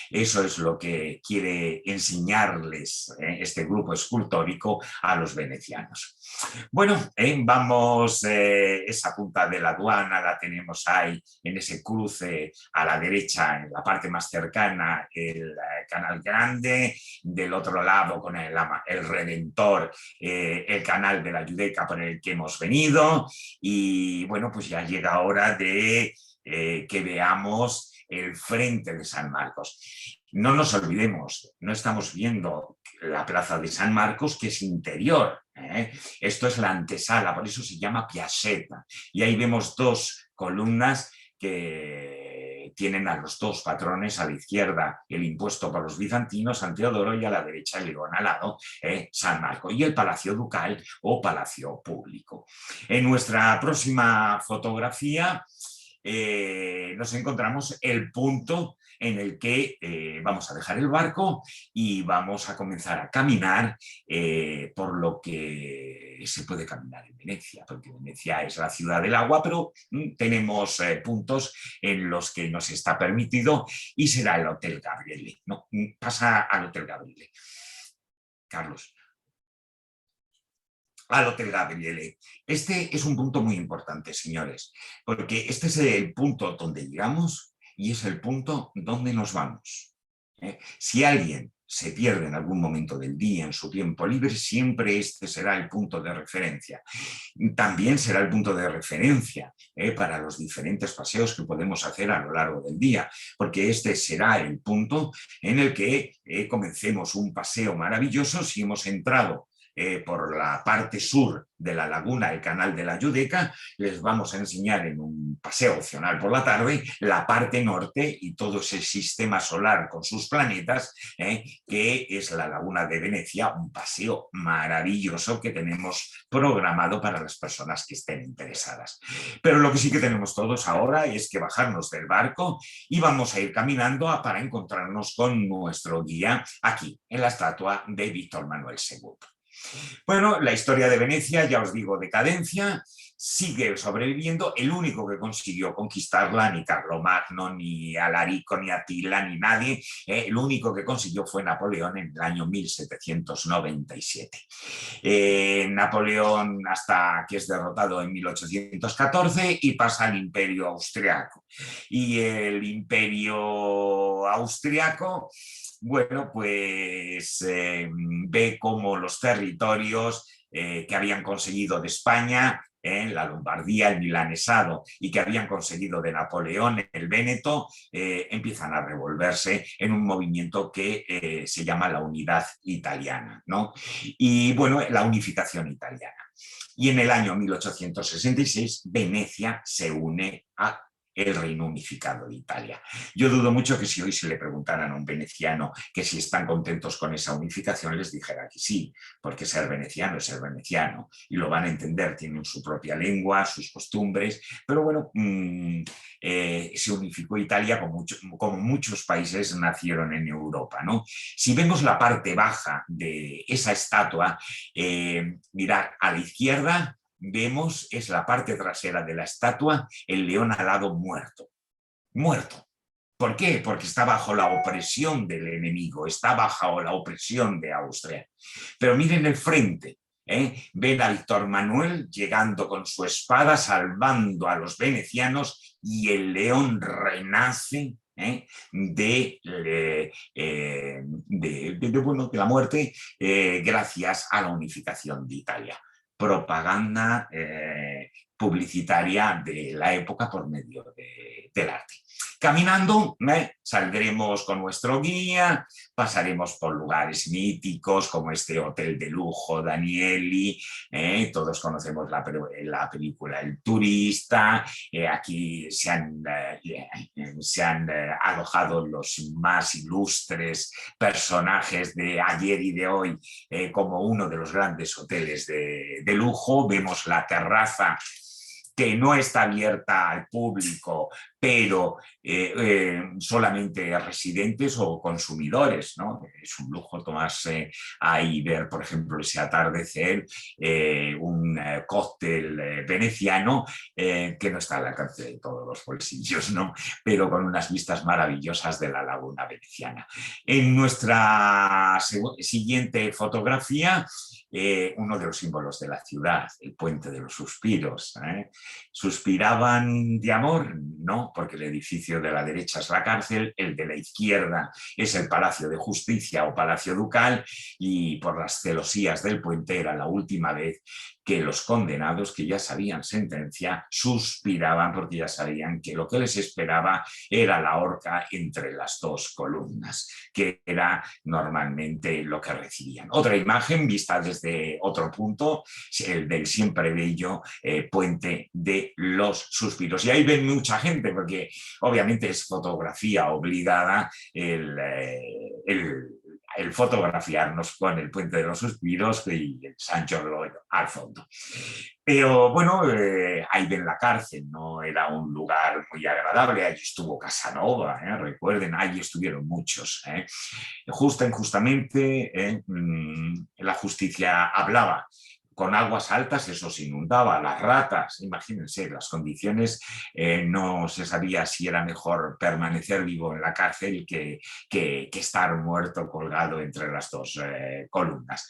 Eso es lo que quiere enseñarles este grupo escultórico a los venecianos. Bueno, vamos, esa punta de la Aduana la tenemos ahí en ese cruce a la derecha, en la parte más cercana, el Canal Grande, del otro lado con el Redentor, el canal de la Giudecca por el que hemos venido, y bueno, pues ya llega hora de que veamos el frente de San Marcos. No nos olvidemos, no estamos viendo la plaza de San Marcos, que es interior. Esto es la antesala, por eso se llama Piazzetta. Y ahí vemos dos columnas que tienen a los dos patrones, a la izquierda el impuesto por los bizantinos, San Teodoro, y a la derecha el león alado, San Marco, y el Palacio Ducal o Palacio Público. En nuestra próxima fotografía nos encontramos el punto en el que vamos a dejar el barco y vamos a comenzar a caminar por lo que se puede caminar en Venecia, porque Venecia es la ciudad del agua, pero tenemos puntos en los que nos está permitido, y será el Hotel Gabriele. No, pasa al Hotel Gabriele. Carlos. Al Hotel Gabriele. Este es un punto muy importante, señores, porque este es el punto donde llegamos y es el punto donde nos vamos. Si alguien se pierde en algún momento del día, en su tiempo libre, siempre este será el punto de referencia. También será el punto de referencia para los diferentes paseos que podemos hacer a lo largo del día, porque este será el punto en el que comencemos un paseo maravilloso si hemos entrado por la parte sur de la laguna, el canal de la Giudecca. Les vamos a enseñar en un paseo opcional por la tarde la parte norte y todo ese sistema solar con sus planetas, que es la laguna de Venecia, un paseo maravilloso que tenemos programado para las personas que estén interesadas. Pero lo que sí que tenemos todos ahora es que bajarnos del barco y vamos a ir caminando para encontrarnos con nuestro guía aquí, en la estatua de Víctor Manuel II. Bueno, la historia de Venecia, ya os digo, decadencia, sigue sobreviviendo. El único que consiguió conquistarla, ni Carlomagno, ni Alarico, ni Atila, ni nadie, el único que consiguió fue Napoleón en el año 1797. Napoleón, hasta que es derrotado en 1814 y pasa al Imperio Austriaco. Y el Imperio Austriaco, bueno, pues ve cómo los territorios que habían conseguido de España, la Lombardía, el milanesado, y que habían conseguido de Napoleón, el Véneto, empiezan a revolverse en un movimiento que se llama la Unidad Italiana, ¿no? Y bueno, la unificación italiana. Y en el año 1866 Venecia se une a el Reino Unificado de Italia. Yo dudo mucho que si hoy se le preguntaran a un veneciano que si están contentos con esa unificación, les dijera que sí, porque ser veneciano es ser veneciano y lo van a entender, tienen su propia lengua, sus costumbres, pero bueno, se unificó Italia como muchos países nacieron en Europa, ¿no? Si vemos la parte baja de esa estatua, mirad a la izquierda, vemos, es la parte trasera de la estatua, el león alado muerto. Muerto. ¿Por qué? Porque está bajo la opresión del enemigo, está bajo la opresión de Austria. Pero miren el frente, ven a Víctor Manuel llegando con su espada, salvando a los venecianos, y el león renace de la muerte gracias a la unificación de Italia. Propaganda publicitaria de la época por medio del arte. Caminando, saldremos con nuestro guía, pasaremos por lugares míticos como este hotel de lujo Danieli, todos conocemos la película El turista, aquí se han alojado los más ilustres personajes de ayer y de hoy, como uno de los grandes hoteles de lujo. Vemos la terraza, que no está abierta al público, pero solamente a residentes o consumidores, ¿no? Es un lujo tomarse ahí, ver, por ejemplo, ese atardecer, un cóctel veneciano que no está al alcance de todos los bolsillos, ¿no? Pero con unas vistas maravillosas de la laguna veneciana. En nuestra siguiente fotografía uno de los símbolos de la ciudad, el Puente de los Suspiros. ¿Suspiraban de amor? No, porque el edificio de la derecha es la cárcel, el de la izquierda es el Palacio de Justicia o Palacio Ducal, y por las celosías del puente era la última vez que los condenados, que ya sabían sentencia, suspiraban porque ya sabían que lo que les esperaba era la horca entre las dos columnas, que era normalmente lo que recibían. Otra imagen vista desde otro punto, el del siempre bello Puente de los Suspiros. Y ahí ven mucha gente, porque obviamente es fotografía obligada el fotografiarnos con el Puente de los Suspiros y el San Giorgio al fondo. Pero bueno, ahí ven la cárcel, no era un lugar muy agradable, allí estuvo Casanova, recuerden, allí estuvieron muchos. Justa e injustamente, la justicia hablaba. Con aguas altas eso se inundaba, las ratas, imagínense, las condiciones, no se sabía si era mejor permanecer vivo en la cárcel que estar muerto colgado entre las dos columnas.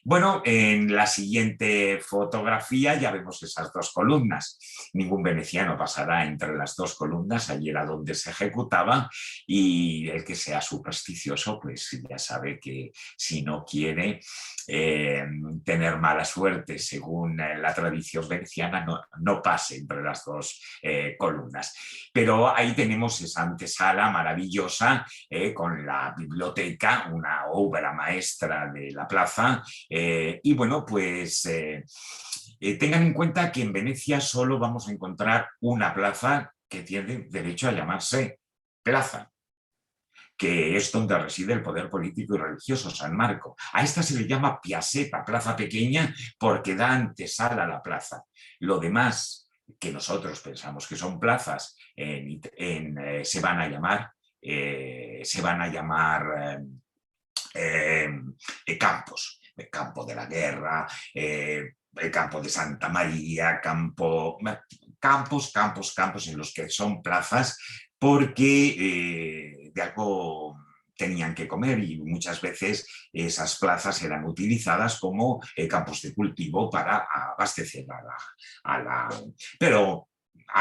Bueno, en la siguiente fotografía ya vemos esas dos columnas. Ningún veneciano pasará entre las dos columnas, allí era donde se ejecutaba, y el que sea supersticioso, pues ya sabe que si no quiere tener mala suerte según la tradición veneciana, no pase entre las dos columnas. Pero ahí tenemos esa antesala maravillosa con la biblioteca, una obra maestra de la plaza, y bueno, pues tengan en cuenta que en Venecia solo vamos a encontrar una plaza que tiene derecho a llamarse plaza, que es donde reside el poder político y religioso, San Marco. A esta se le llama piazzetta, plaza pequeña, porque da antesala a la plaza. Lo demás, que nosotros pensamos que son plazas, se van a llamar campos. El campo de la guerra, el campo de Santa María, campos en los que son plazas porque de algo tenían que comer, y muchas veces esas plazas eran utilizadas como campos de cultivo para abastecer a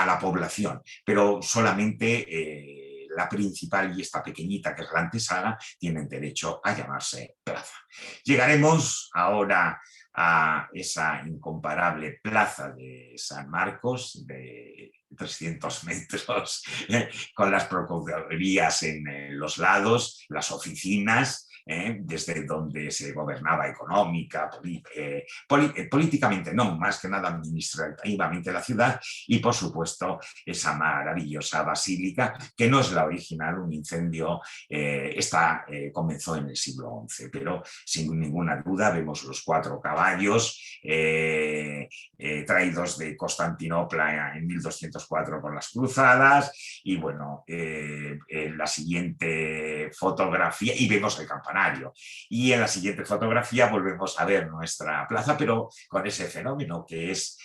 la población, pero solamente la principal y esta pequeñita, que es la antesala, tienen derecho a llamarse plaza. Llegaremos ahora a esa incomparable plaza de San Marcos, de 300 metros, con las procuradurías en los lados, las oficinas, desde donde se gobernaba económica, políticamente no, más que nada administrativamente la ciudad, y por supuesto esa maravillosa basílica, que no es la original, un incendio, comenzó en el siglo XI, pero sin ninguna duda vemos los 4 caballos traídos de Constantinopla en 1204 por las cruzadas, y bueno, en la siguiente fotografía, y vemos el campanario, y en la siguiente fotografía volvemos a ver nuestra plaza, pero con ese fenómeno que es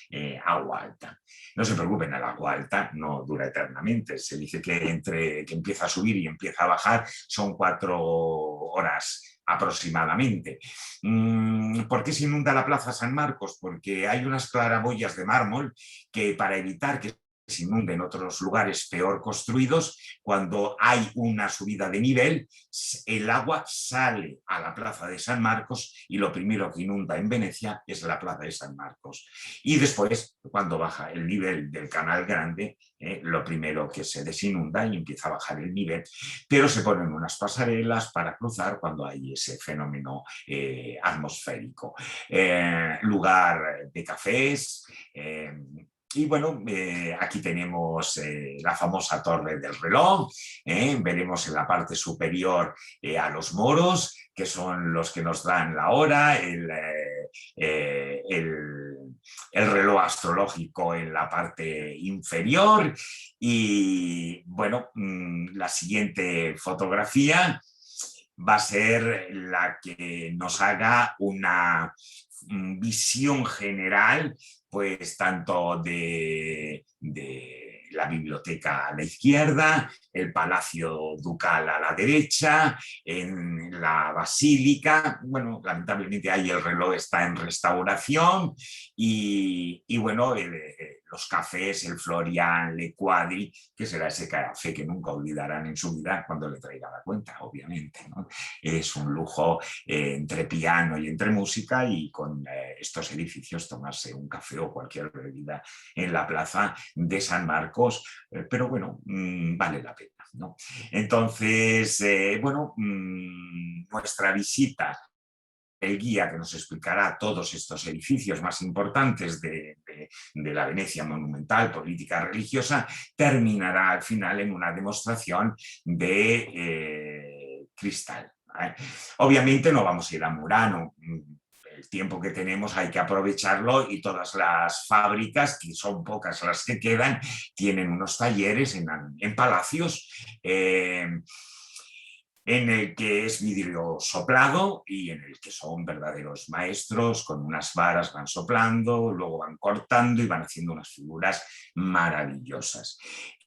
agua alta. No se preocupen, el agua alta no dura eternamente, se dice que que empieza a subir y empieza a bajar son 4 horas aproximadamente. ¿Por qué se inunda la Plaza San Marcos? Porque hay unas claraboyas de mármol que, para evitar que se inunden otros lugares peor construidos, cuando hay una subida de nivel, el agua sale a la plaza de San Marcos, y lo primero que inunda en Venecia es la plaza de San Marcos. Y después, cuando baja el nivel del Canal Grande, lo primero que se desinunda y empieza a bajar el nivel, pero se ponen unas pasarelas para cruzar cuando hay ese fenómeno atmosférico. Lugar de cafés. Y bueno, aquí tenemos la famosa Torre del Reloj, veremos en la parte superior a los moros, que son los que nos dan la hora, el reloj astrológico en la parte inferior, y bueno, la siguiente fotografía va a ser la que nos haga una visión general, pues tanto de la biblioteca a la izquierda, el Palacio Ducal a la derecha, en la Basílica. Bueno, lamentablemente ahí el reloj está en restauración y bueno, los cafés, el Florian, Le Quadri, que será ese café que nunca olvidarán en su vida cuando le traiga la cuenta, obviamente, ¿no? Es un lujo entre piano y entre música, y con estos edificios tomarse un café o cualquier bebida en la plaza de San Marcos, pero bueno, vale la pena, ¿no? Entonces, bueno, nuestra visita, el guía que nos explicará todos estos edificios más importantes de la Venecia monumental, política, religiosa, terminará al final en una demostración de cristal. Obviamente no vamos a ir a Murano. El tiempo que tenemos hay que aprovecharlo, y todas las fábricas, que son pocas las que quedan, tienen unos talleres en palacios en el que es vidrio soplado y en el que son verdaderos maestros, con unas varas van soplando, luego van cortando y van haciendo unas figuras maravillosas.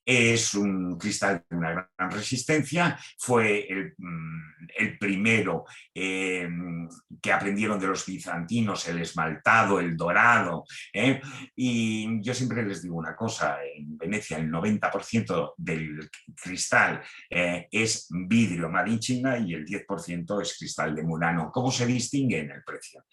Es un cristal de una gran resistencia, fue el primero que aprendieron de los bizantinos, el esmaltado, el dorado, y yo siempre les digo una cosa: en Venecia el 90% del cristal es vidrio made in China y el 10% es cristal de Murano. ¿Cómo se distingue? En el precio.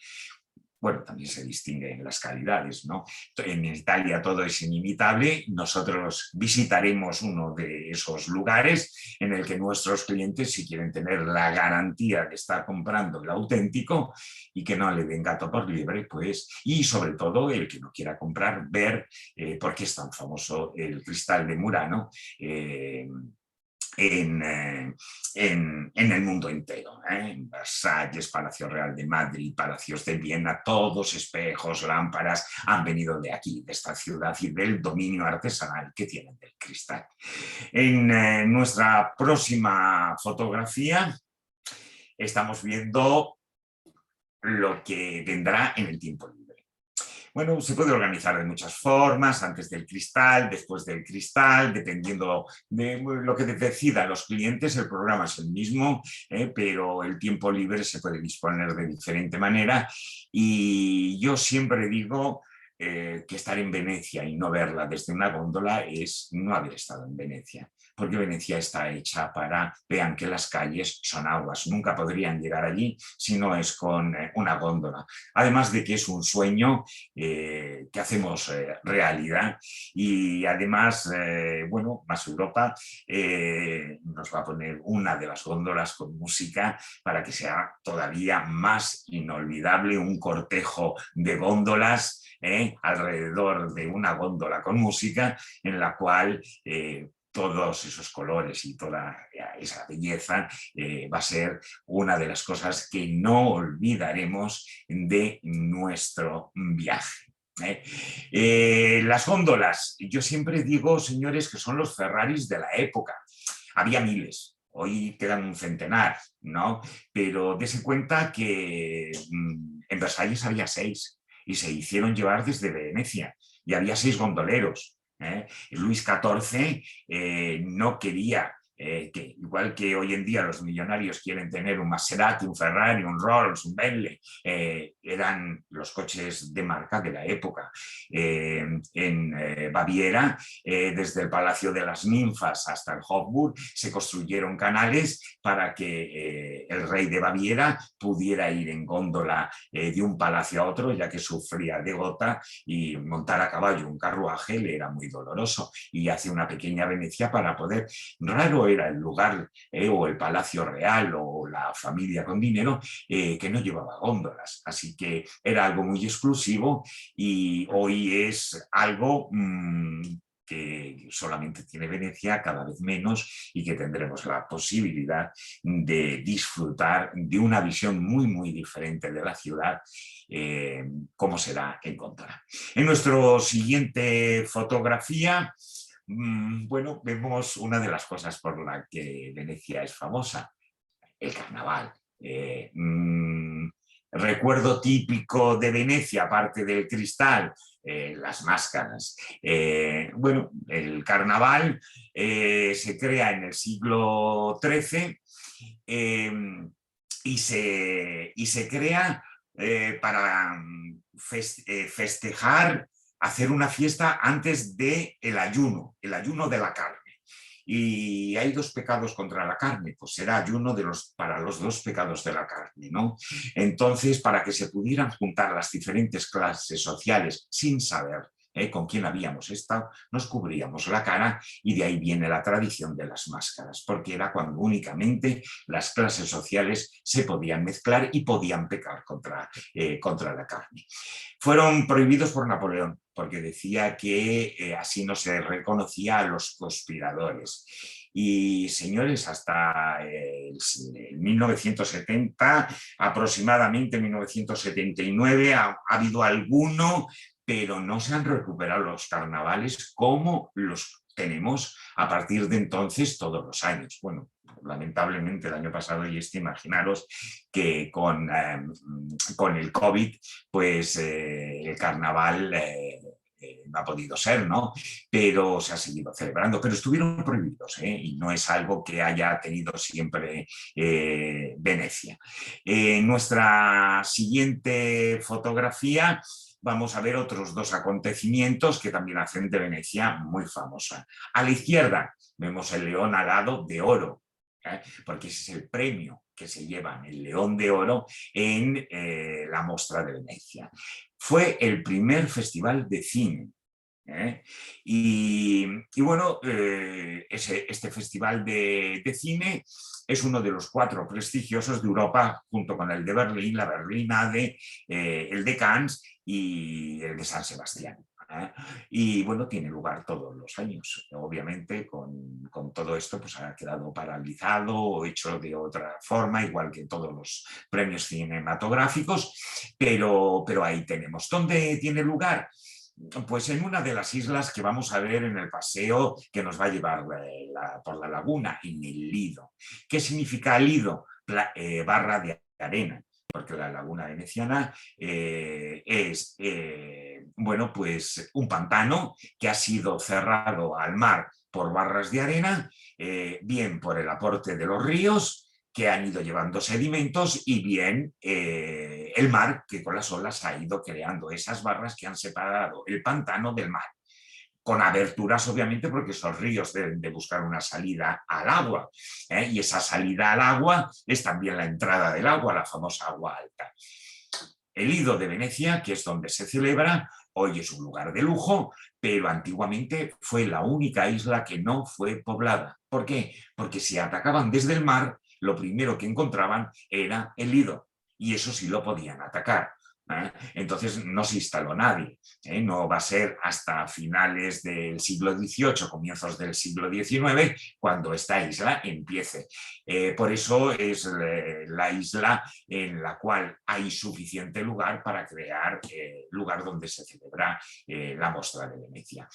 Bueno, también se distingue en las calidades, ¿no? En Italia todo es inimitable. Nosotros visitaremos uno de esos lugares en el que nuestros clientes, si quieren tener la garantía de estar comprando el auténtico y que no le den gato por liebre, pues, y sobre todo el que no quiera comprar, ver por qué es tan famoso el cristal de Murano en el mundo entero, en Versalles, Palacio Real de Madrid, Palacios de Viena, todos espejos, lámparas, han venido de aquí, de esta ciudad, y del dominio artesanal que tienen del cristal. En nuestra próxima fotografía estamos viendo lo que vendrá en el tiempo libre. Bueno, se puede organizar de muchas formas: antes del cristal, después del cristal, dependiendo de lo que decidan los clientes. El programa es el mismo, pero el tiempo libre se puede disponer de diferente manera. Y yo siempre digo que estar en Venecia y no verla desde una góndola es no haber estado en Venecia, porque Venecia está hecha para, vean que las calles son aguas, nunca podrían llegar allí si no es con una góndola. Además de que es un sueño que hacemos realidad, y además, bueno, Más Europa nos va a poner una de las góndolas con música para que sea todavía más inolvidable, un cortejo de góndolas alrededor de una góndola con música, en la cual todos esos colores y toda esa belleza va a ser una de las cosas que no olvidaremos de nuestro viaje. Las góndolas, yo siempre digo, señores, que son los Ferraris de la época. Había miles, hoy quedan un centenar, ¿no? Pero dése cuenta que en Versalles había 6 y se hicieron llevar desde Venecia, y había 6 gondoleros. Luis XIV no quería que, igual que hoy en día los millonarios quieren tener un Maserati, un Ferrari, un Rolls, un Bentley, eran los coches de marca de la época. En Baviera, desde el Palacio de las Ninfas hasta el Hofburg, se construyeron canales para que el rey de Baviera pudiera ir en góndola de un palacio a otro, ya que sufría de gota, y montar a caballo un carruaje le era muy doloroso, y hacía una pequeña Venecia para poder. Raro era el lugar o el palacio real o la familia con dinero que no llevaba góndolas, así que era algo muy exclusivo, y hoy es algo que solamente tiene Venecia, cada vez menos, y que tendremos la posibilidad de disfrutar de una visión muy, muy diferente de la ciudad, como será en góndola. En nuestra siguiente fotografía, bueno, vemos una de las cosas por la que Venecia es famosa: el carnaval. Recuerdo típico de Venecia, aparte del cristal, las máscaras. Bueno, el carnaval se crea en el siglo XIII y se crea para festejar, hacer una fiesta antes del ayuno, el ayuno de la carne. Y hay dos pecados contra la carne, pues será ayuno para los dos pecados de la carne, ¿no? Entonces, para que se pudieran juntar las diferentes clases sociales sin saber con quién habíamos estado, nos cubríamos la cara, y de ahí viene la tradición de las máscaras, porque era cuando únicamente las clases sociales se podían mezclar y podían pecar contra la carne. Fueron prohibidos por Napoleón, porque decía que así no se reconocía a los conspiradores. Y señores, hasta el 1970, aproximadamente 1979, ha habido alguno, pero no se han recuperado los carnavales como los tenemos a partir de entonces todos los años. Bueno, lamentablemente el año pasado y imaginaros que con el COVID, pues el carnaval no ha podido ser, ¿no? Pero se ha seguido celebrando, pero estuvieron prohibidos, y no es algo que haya tenido siempre Venecia. Nuestra siguiente fotografía vamos a ver otros dos acontecimientos que también hacen de Venecia muy famosa. A la izquierda vemos el león alado de oro, porque ese es el premio que se llevan, el León de Oro, en la Mostra de Venecia. Fue el primer festival de cine. Y bueno, este festival de cine es uno de los 4 prestigiosos de Europa, junto con el de Berlín, la Berlinade, el de Cannes y el de San Sebastián. Y bueno, tiene lugar todos los años. Obviamente con todo esto pues ha quedado paralizado o hecho de otra forma, igual que todos los premios cinematográficos, pero ahí tenemos. ¿Dónde tiene lugar? Pues en una de las islas que vamos a ver en el paseo que nos va a llevar por la laguna, en el Lido. ¿Qué significa Lido? Barra de arena, porque la laguna veneciana es bueno, pues un pantano que ha sido cerrado al mar por barras de arena, bien por el aporte de los ríos que han ido llevando sedimentos, y bien el mar, que con las olas ha ido creando esas barras que han separado el pantano del mar, con aberturas obviamente porque esos ríos deben de buscar una salida al agua, y esa salida al agua es también la entrada del agua, la famosa agua alta. El Lido de Venecia, que es donde se celebra, hoy es un lugar de lujo, pero antiguamente fue la única isla que no fue poblada. ¿Por qué? Porque si atacaban desde el mar, lo primero que encontraban era el Lido, y eso sí lo podían atacar. Entonces no se instaló nadie. No va a ser hasta finales del siglo XVIII, comienzos del siglo XIX, cuando esta isla empiece. Por eso es la isla en la cual hay suficiente lugar para crear lugar donde se celebra la Mostra de Venecia.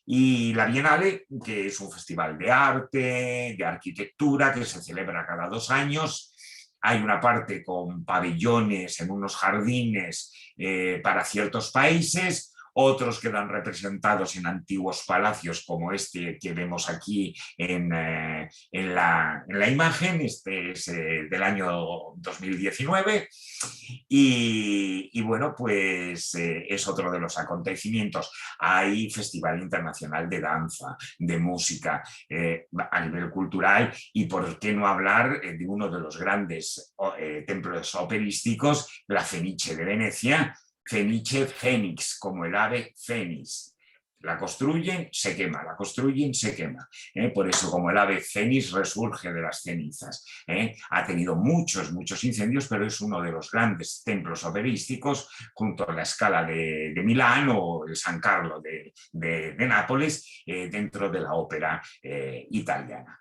Y la Bienale, que es un festival de arte, de arquitectura, que se celebra cada 2 años. Hay una parte con pabellones en unos jardines para ciertos países, otros quedan representados en antiguos palacios como este que vemos aquí en la imagen. Este es del año 2019 y bueno, pues es otro de los acontecimientos. Hay Festival Internacional de Danza, de Música, a nivel cultural, y por qué no hablar de uno de los grandes templos operísticos, la Fenice de Venecia, Fenice Fénix, como el ave fénix. La construyen, se quema, la construyen, se quema. Por eso, como el ave fénix resurge de las cenizas. Ha tenido muchos incendios, pero es uno de los grandes templos operísticos, junto a la Scala de Milán o el San Carlo de Nápoles, dentro de la ópera italiana.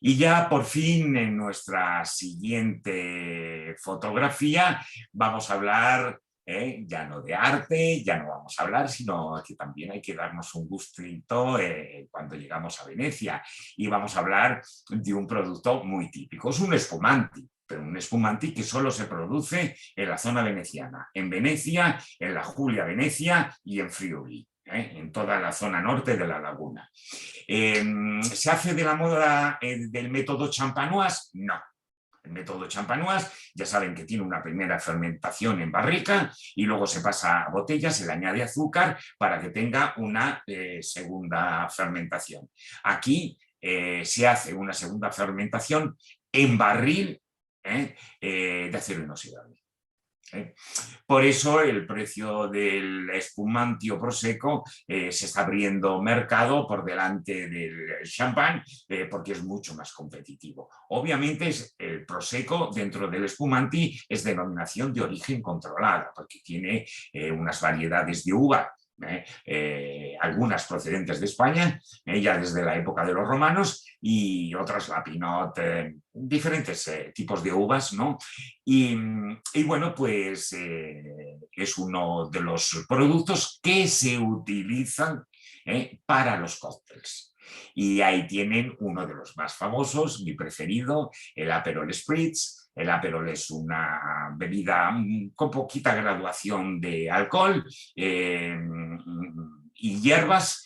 Y ya por fin, en nuestra siguiente fotografía, vamos a hablar ya no de arte, ya no vamos a hablar, sino que también hay que darnos un gustito cuando llegamos a Venecia, y vamos a hablar de un producto muy típico, es un espumante, pero un espumanti que solo se produce en la zona veneciana, en Venecia, en la Julia Venecia y en Friuli, en toda la zona norte de la laguna. ¿Se hace de la moda del método Champenoise? No. El método Champenoise, ya saben que tiene una primera fermentación en barrica y luego se pasa a botella, se le añade azúcar para que tenga una segunda fermentación. Aquí se hace una segunda fermentación en barril de acero inoxidable. Por eso el precio del Spumanti o Prosecco se está abriendo mercado por delante del champán porque es mucho más competitivo. Obviamente el Prosecco dentro del Spumanti es denominación de origen controlada porque tiene unas variedades de uva. Algunas procedentes de España, ya desde la época de los romanos, y otras la Pinot, diferentes tipos de uvas, ¿no? Y bueno, pues es uno de los productos que se utilizan para los cócteles. Y ahí tienen uno de los más famosos, mi preferido, el Aperol Spritz. El Aperol es una bebida con poquita graduación de alcohol y hierbas.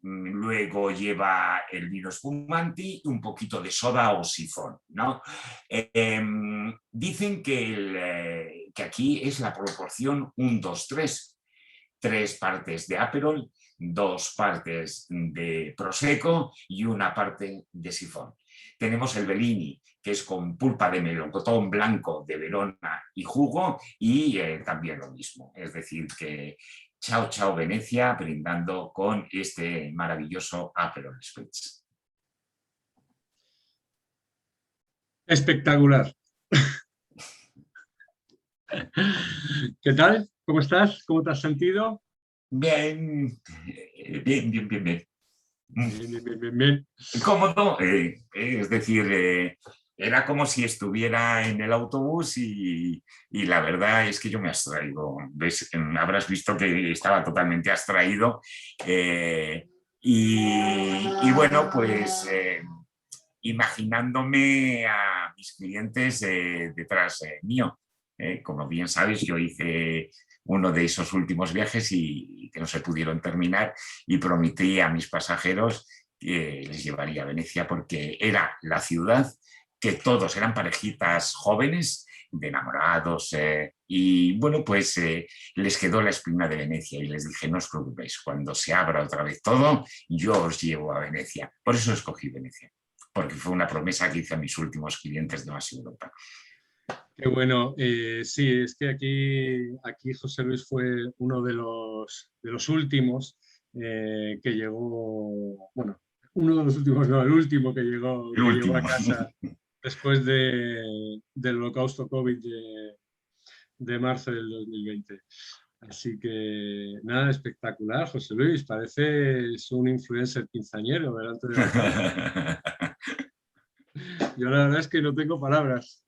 Luego lleva el vino spumanti y un poquito de soda o sifón, ¿no? Dicen que aquí es la proporción 1, 2, 3. 3 partes de Aperol, 2 partes de Prosecco y 1 parte de sifón. Tenemos el Bellini, que es con pulpa de melocotón blanco de Verona y jugo, y también lo mismo. Es decir, que chao, chao Venecia, brindando con este maravilloso Aperol Spritz. Espectacular. ¿Qué tal? ¿Cómo estás? ¿Cómo te has sentido? Bien, bien, bien, bien, bien. Bien, bien, bien, bien. Cómodo, es decir, era como si estuviera en el autobús y la verdad es que yo me abstraigo. ¿Ves? Habrás visto que estaba totalmente abstraído y bueno, pues imaginándome a mis clientes detrás mío. Como bien sabes, yo hice uno de esos últimos viajes y que no se pudieron terminar y prometí a mis pasajeros que les llevaría a Venecia porque era la ciudad que todos eran parejitas jóvenes, de enamorados, y bueno, pues les quedó la espina de Venecia y les dije, no os preocupéis, cuando se abra otra vez todo, yo os llevo a Venecia. Por eso escogí Venecia, porque fue una promesa que hice a mis últimos clientes de Más Europa. Qué bueno. Sí, es que aquí José Luis fue uno de los últimos que llegó, bueno, uno de los últimos, no, el último El que llegó a último. casa después del holocausto COVID de marzo del 2020. Así que nada, espectacular, José Luis. Pareces un influencer quinceañero delante de la cámara. Yo la verdad es que no tengo palabras.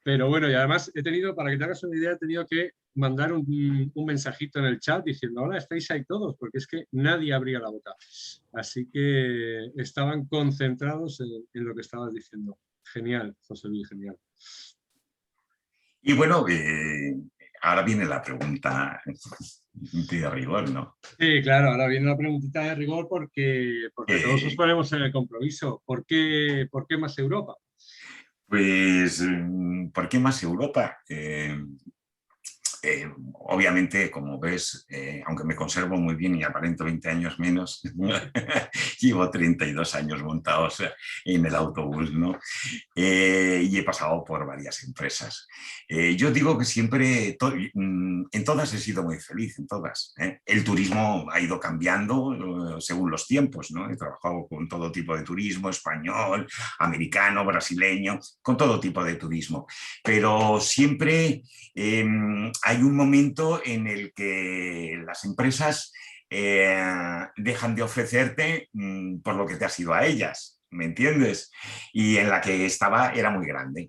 Pero bueno, y además he tenido, para que te hagas una idea, he tenido que mandar un mensajito en el chat diciendo, hola, estáis ahí todos, porque es que nadie abría la boca. Así que estaban concentrados en lo que estabas diciendo. Genial, José Luis, genial. Y bueno, ahora viene la pregunta de rigor, ¿no? Sí, claro, ahora viene una preguntita de rigor porque todos nos ponemos en el compromiso. ¿Por qué más Europa? Pues, ¿por qué más Europa? Obviamente, como ves, aunque me conservo muy bien y aparento 20 años menos, llevo 32 años montados en el autobús, ¿no? Y he pasado por varias empresas. Yo digo que siempre, en todas he sido muy feliz, en todas. El turismo ha ido cambiando según los tiempos, ¿no? He trabajado con todo tipo de turismo, español, americano, brasileño, con todo tipo de turismo. Pero siempre hay un momento en el que las empresas dejan de ofrecerte por lo que te has ido a ellas, ¿me entiendes? Y en la que estaba era muy grande.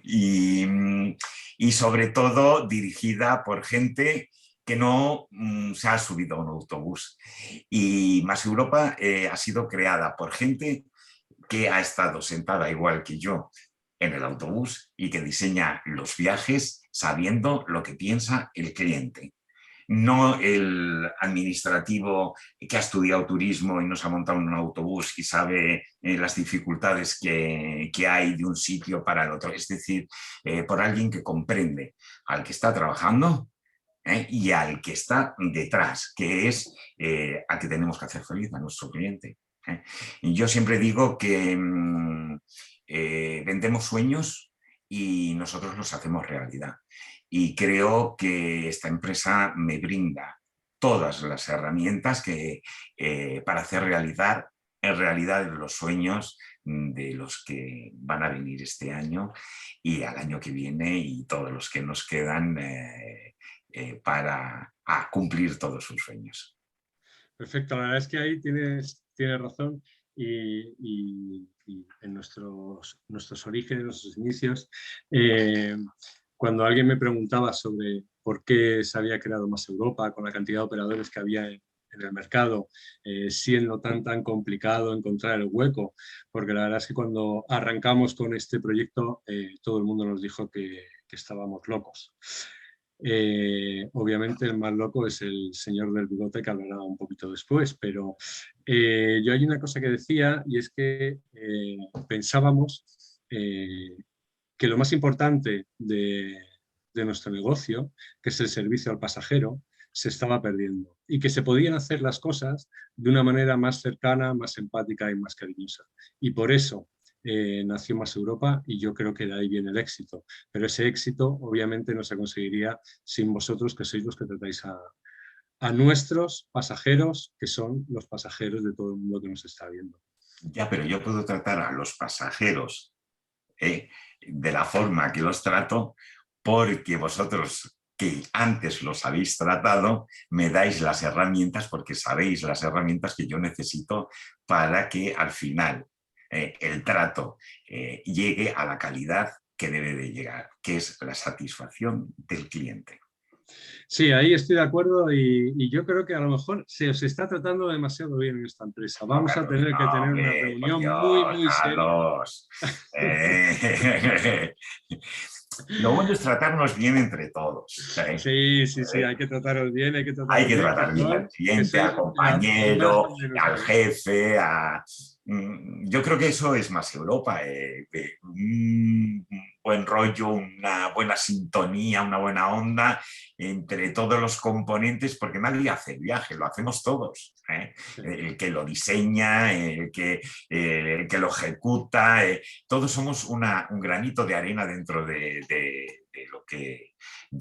Y sobre todo dirigida por gente que no se ha subido a un autobús. Y Más Europa ha sido creada por gente que ha estado sentada igual que yo en el autobús y que diseña los viajes sabiendo lo que piensa el cliente. No el administrativo que ha estudiado turismo y nos ha montado en un autobús y sabe las dificultades que hay de un sitio para el otro. Es decir, por alguien que comprende al que está trabajando y al que está detrás, que es al que tenemos que hacer feliz, a nuestro cliente. Y yo siempre digo que vendemos sueños y nosotros los hacemos realidad. Y creo que esta empresa me brinda todas las herramientas para hacer en realidad los sueños de los que van a venir este año y al año que viene y todos los que nos quedan para cumplir todos sus sueños. Perfecto, la verdad es que ahí tienes razón y en nuestros orígenes, nuestros inicios, cuando alguien me preguntaba sobre por qué se había creado Más Europa con la cantidad de operadores que había en el mercado, siendo tan complicado encontrar el hueco, porque la verdad es que cuando arrancamos con este proyecto todo el mundo nos dijo que estábamos locos. Obviamente el más loco es el señor del bigote que hablará un poquito después, pero yo hay una cosa que decía y es que pensábamos que lo más importante de nuestro negocio, que es el servicio al pasajero, se estaba perdiendo y que se podían hacer las cosas de una manera más cercana, más empática y más cariñosa. Y por eso nació Más Europa y yo creo que de ahí viene el éxito. Pero ese éxito obviamente no se conseguiría sin vosotros, que sois los que tratáis a nuestros pasajeros, que son los pasajeros de todo el mundo que nos está viendo. Ya, pero yo puedo tratar a los pasajeros de la forma que los trato porque vosotros que antes los habéis tratado me dais las herramientas porque sabéis las herramientas que yo necesito para que al final el trato llegue a la calidad que debe de llegar, que es la satisfacción del cliente. Sí, ahí estoy de acuerdo y yo creo que a lo mejor se os está tratando demasiado bien en esta empresa. No, Vamos a Carlos, tener que no, tener una hombre, por reunión Dios, muy seria. Carlos. Lo bueno es tratarnos bien entre todos. Sí, hay que trataros bien, hay que Hay trataros que bien, tratar bien al que cliente, al sois la compañero, imagen de al nuestra empresa. jefe. Yo creo que eso es Más Europa. Un buen rollo, una buena sintonía, una buena onda entre todos los componentes, porque nadie hace el viaje, lo hacemos todos. Sí. El que lo diseña, el que lo ejecuta, todos somos un granito de arena dentro de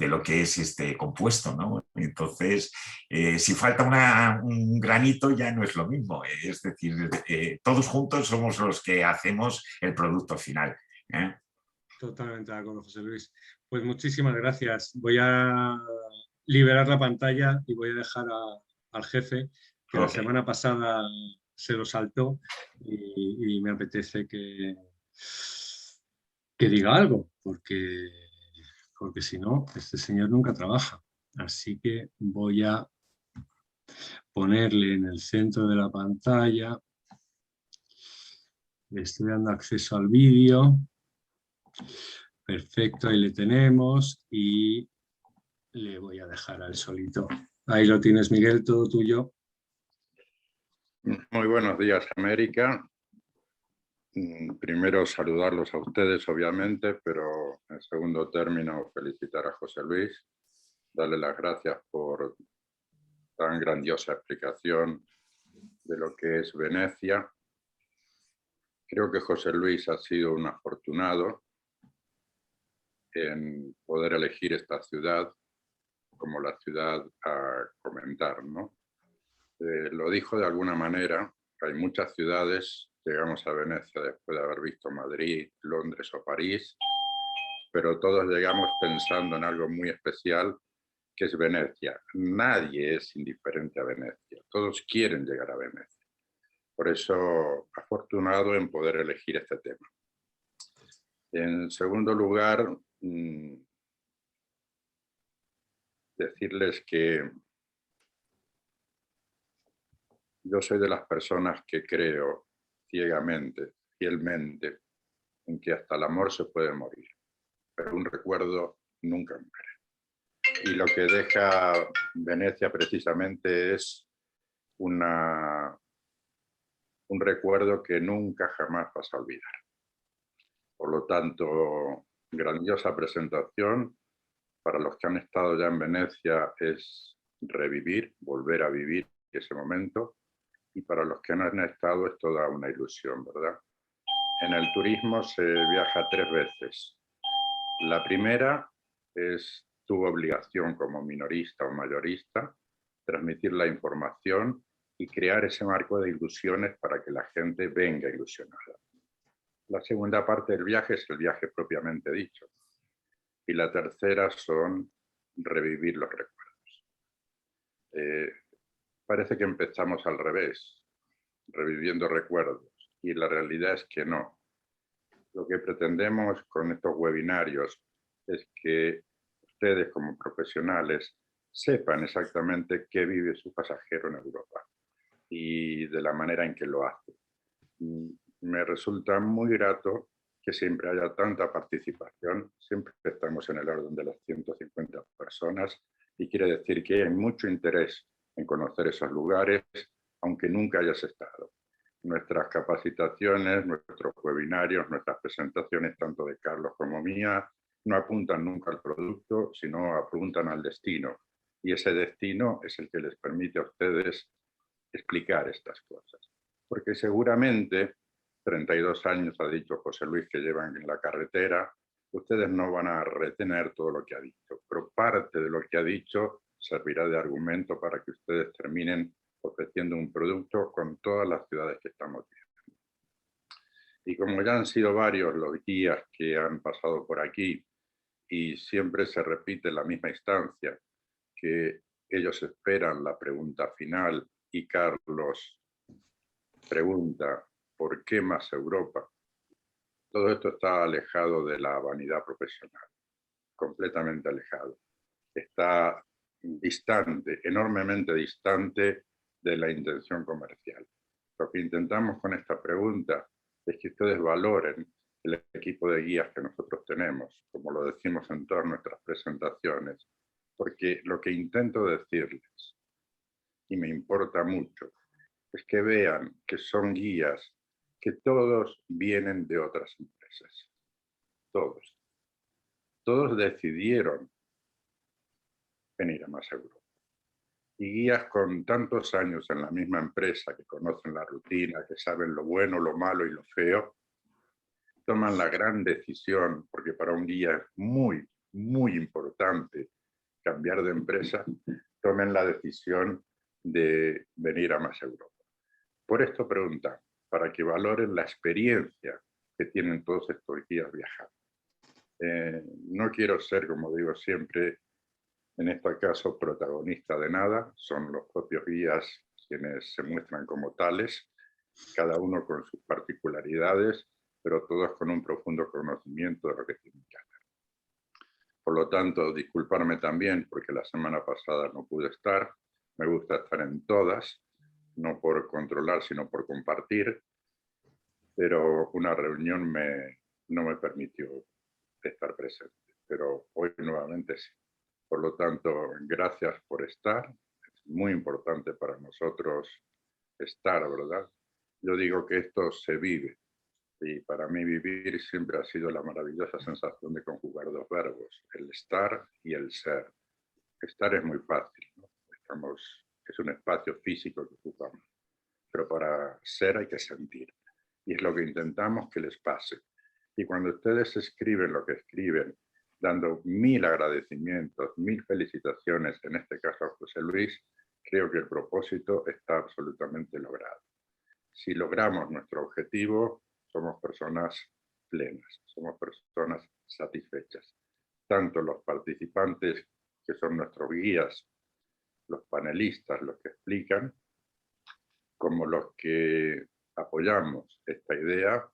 lo que es este compuesto, ¿no? Entonces, si falta un granito ya no es lo mismo. Es decir, todos juntos somos los que hacemos el producto final. Totalmente de acuerdo, José Luis. Pues muchísimas gracias. Voy a liberar la pantalla y voy a dejar al jefe, que la Ok. semana pasada se lo saltó y me apetece que diga algo, porque si no, este señor nunca trabaja. Así que voy a ponerle en el centro de la pantalla. Le estoy dando acceso al vídeo. Perfecto, ahí le tenemos y le voy a dejar al solito. Ahí lo tienes, Miguel, todo tuyo. Muy buenos días, América. Primero saludarlos a ustedes, obviamente, pero en segundo término felicitar a José Luis, darle las gracias por tan grandiosa explicación de lo que es Venecia. Creo que José Luis ha sido un afortunado en poder elegir esta ciudad como la ciudad a comentar, ¿no? Lo dijo de alguna manera, hay muchas ciudades, llegamos a Venecia después de haber visto Madrid, Londres o París, pero todos llegamos pensando en algo muy especial, que es Venecia. Nadie es indiferente a Venecia, todos quieren llegar a Venecia. Por eso, afortunado en poder elegir este tema. En segundo lugar, decirles que yo soy de las personas que creo ciegamente, fielmente, en que hasta el amor se puede morir, pero un recuerdo nunca muere. Y lo que deja Venecia precisamente es un recuerdo que nunca jamás vas a olvidar. Por lo tanto, grandiosa presentación. Para los que han estado ya en Venecia es revivir, volver a vivir ese momento. Y para los que no han estado es toda una ilusión, ¿verdad? En el turismo se viaja 3 veces. La primera es tu obligación como minorista o mayorista, transmitir la información y crear ese marco de ilusiones para que la gente venga ilusionada. La segunda parte del viaje es el viaje propiamente dicho. Y la tercera son revivir los recuerdos. Parece que empezamos al revés, reviviendo recuerdos, y la realidad es que no. Lo que pretendemos con estos webinarios es que ustedes como profesionales sepan exactamente qué vive su pasajero en Europa y de la manera en que lo hace. Me resulta muy grato que siempre haya tanta participación, siempre estamos en el orden de las 150 personas y quiere decir que hay mucho interés en conocer esos lugares, aunque nunca hayas estado. Nuestras capacitaciones, nuestros webinarios, nuestras presentaciones, tanto de Carlos como mía, no apuntan nunca al producto, sino apuntan al destino. Y ese destino es el que les permite a ustedes explicar estas cosas. Porque seguramente 32 años ha dicho José Luis que llevan en la carretera, ustedes no van a retener todo lo que ha dicho, pero parte de lo que ha dicho servirá de argumento para que ustedes terminen ofreciendo un producto con todas las ciudades que estamos viendo. Y como ya han sido varios los guías que han pasado por aquí y siempre se repite la misma instancia, que ellos esperan la pregunta final y Carlos pregunta ¿por qué más Europa? Todo esto está alejado de la vanidad profesional, completamente alejado. Está distante, enormemente distante de la intención comercial. Lo que intentamos con esta pregunta es que ustedes valoren el equipo de guías que nosotros tenemos, como lo decimos en todas nuestras presentaciones, porque lo que intento decirles, y me importa mucho, es que vean que son guías que todos vienen de otras empresas. Todos. Todos decidieron venir a Más Europa. Y guías con tantos años en la misma empresa, que conocen la rutina, que saben lo bueno, lo malo y lo feo, toman la gran decisión, porque para un guía es muy, muy importante cambiar de empresa, tomen la decisión de venir a Más Europa. Por esto preguntan, para que valoren la experiencia que tienen todos estos guías viajando. No quiero ser, como digo siempre, en este caso protagonista de nada, son los propios guías quienes se muestran como tales, cada uno con sus particularidades, pero todos con un profundo conocimiento de lo que tienen que hacer. Por lo tanto, disculparme también porque la semana pasada no pude estar, me gusta estar en todas, no por controlar, sino por compartir, pero una reunión no me permitió estar presente, pero hoy nuevamente sí. Por lo tanto, gracias por estar, es muy importante para nosotros estar, ¿verdad? Yo digo que esto se vive, y para mí vivir siempre ha sido la maravillosa sensación de conjugar 2 verbos, el estar y el ser. Estar es muy fácil, ¿no? Es un espacio físico que ocupamos, pero para ser hay que sentir. Y es lo que intentamos que les pase. Y cuando ustedes escriben lo que escriben, dando 1000 agradecimientos, 1000 felicitaciones, en este caso a José Luis, creo que el propósito está absolutamente logrado. Si logramos nuestro objetivo, somos personas plenas, somos personas satisfechas. Tanto los participantes, que son nuestros guías, los panelistas, los que explican, como los que apoyamos esta idea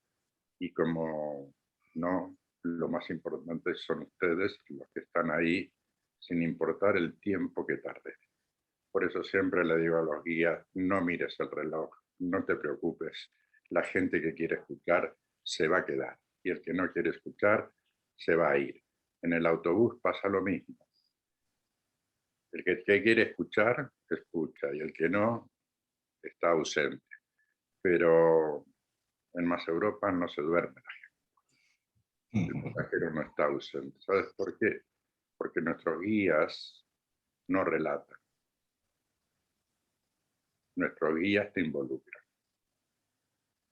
y como no, lo más importante son ustedes, los que están ahí, sin importar el tiempo que tarde. Por eso siempre le digo a los guías, no mires el reloj, no te preocupes, la gente que quiere escuchar se va a quedar. y el que no quiere escuchar se va a ir. En el autobús pasa lo mismo. El que quiere escuchar, escucha, y el que no, está ausente. Pero en Más Europa no se duerme la gente. El pasajero no está ausente. ¿Sabes por qué? Porque nuestros guías no relatan. Nuestros guías te involucran.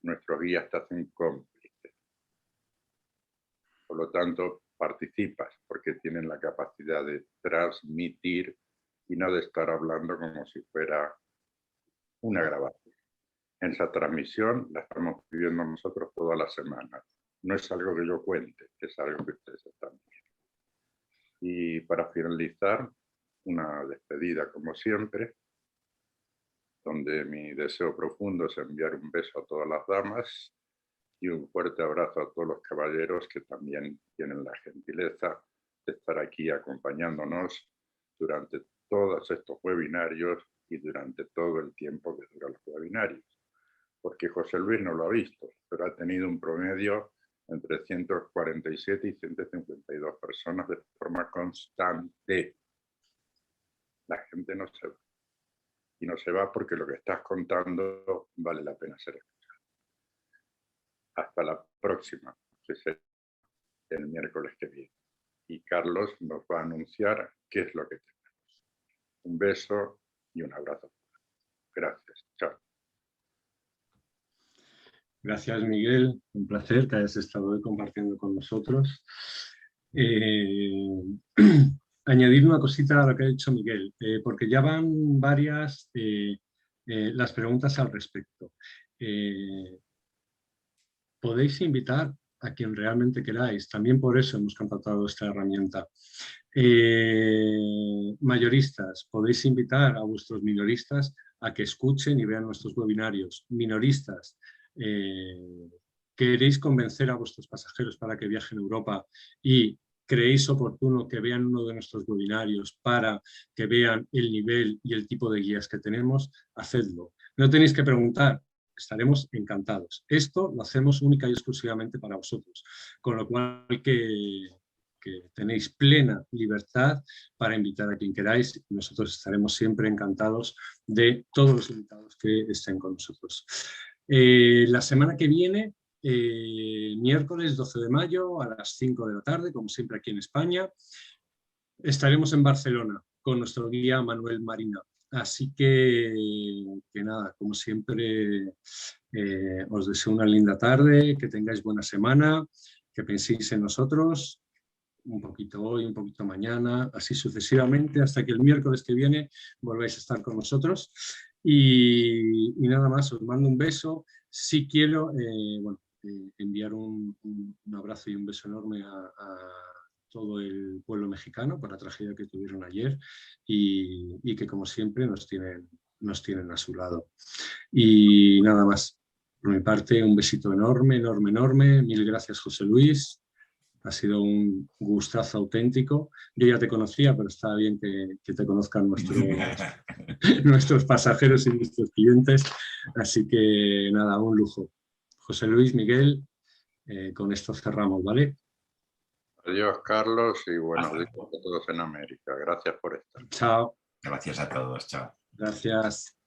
Nuestros guías te hacen cómplice. Por lo tanto, participas porque tienen la capacidad de transmitir y no de estar hablando como si fuera una grabación. Esa transmisión la estamos viviendo nosotros todas las semanas. No es algo que yo cuente, es algo que ustedes están viendo. Y para finalizar, una despedida como siempre, donde mi deseo profundo es enviar un beso a todas las damas y un fuerte abrazo a todos los caballeros que también tienen la gentileza de estar aquí acompañándonos durante todos estos webinarios y durante todo el tiempo que duran los webinarios. Porque José Luis no lo ha visto, pero ha tenido un promedio entre 147 y 152 personas de forma constante. La gente no se va. Y no se va porque lo que estás contando vale la pena ser escuchado. Hasta la próxima, que será el miércoles que viene. Y Carlos nos va a anunciar qué es lo que tenemos. Un beso y un abrazo. Gracias. Chao. Gracias, Miguel. Un placer que hayas estado hoy compartiendo con nosotros. Añadir una cosita a lo que ha dicho Miguel, porque ya van varias las preguntas al respecto. Podéis invitar a quien realmente queráis. También por eso hemos contratado esta herramienta. Mayoristas, podéis invitar a vuestros minoristas a que escuchen y vean nuestros webinarios. Minoristas, queréis convencer a vuestros pasajeros para que viajen a Europa y creéis oportuno que vean uno de nuestros webinarios para que vean el nivel y el tipo de guías que tenemos, hacedlo. No tenéis que preguntar, estaremos encantados. Esto lo hacemos única y exclusivamente para vosotros, con lo cual que tenéis plena libertad para invitar a quien queráis y nosotros estaremos siempre encantados de todos los invitados que estén con nosotros. La semana que viene, miércoles 12 de mayo a las 5 de la tarde, como siempre aquí en España, estaremos en Barcelona con nuestro guía Manuel Marina. Así que nada, como siempre, os deseo una linda tarde, que tengáis buena semana, que penséis en nosotros, un poquito hoy, un poquito mañana, así sucesivamente, hasta que el miércoles que viene volváis a estar con nosotros. Y nada más, os mando un beso. Sí quiero enviar un abrazo y un beso enorme a todo el pueblo mexicano por la tragedia que tuvieron ayer y que como siempre nos tienen a su lado. Y nada más, por mi parte un besito enorme, enorme, enorme. Mil gracias, José Luis. Ha sido un gustazo auténtico. Yo ya te conocía, pero está bien que te conozcan nuestros pasajeros y nuestros clientes. Así que nada, un lujo. José Luis, Miguel, con esto cerramos, ¿vale? Adiós, Carlos, y buenos días a todos en América. Gracias por estar. Chao. Gracias a todos, chao. Gracias.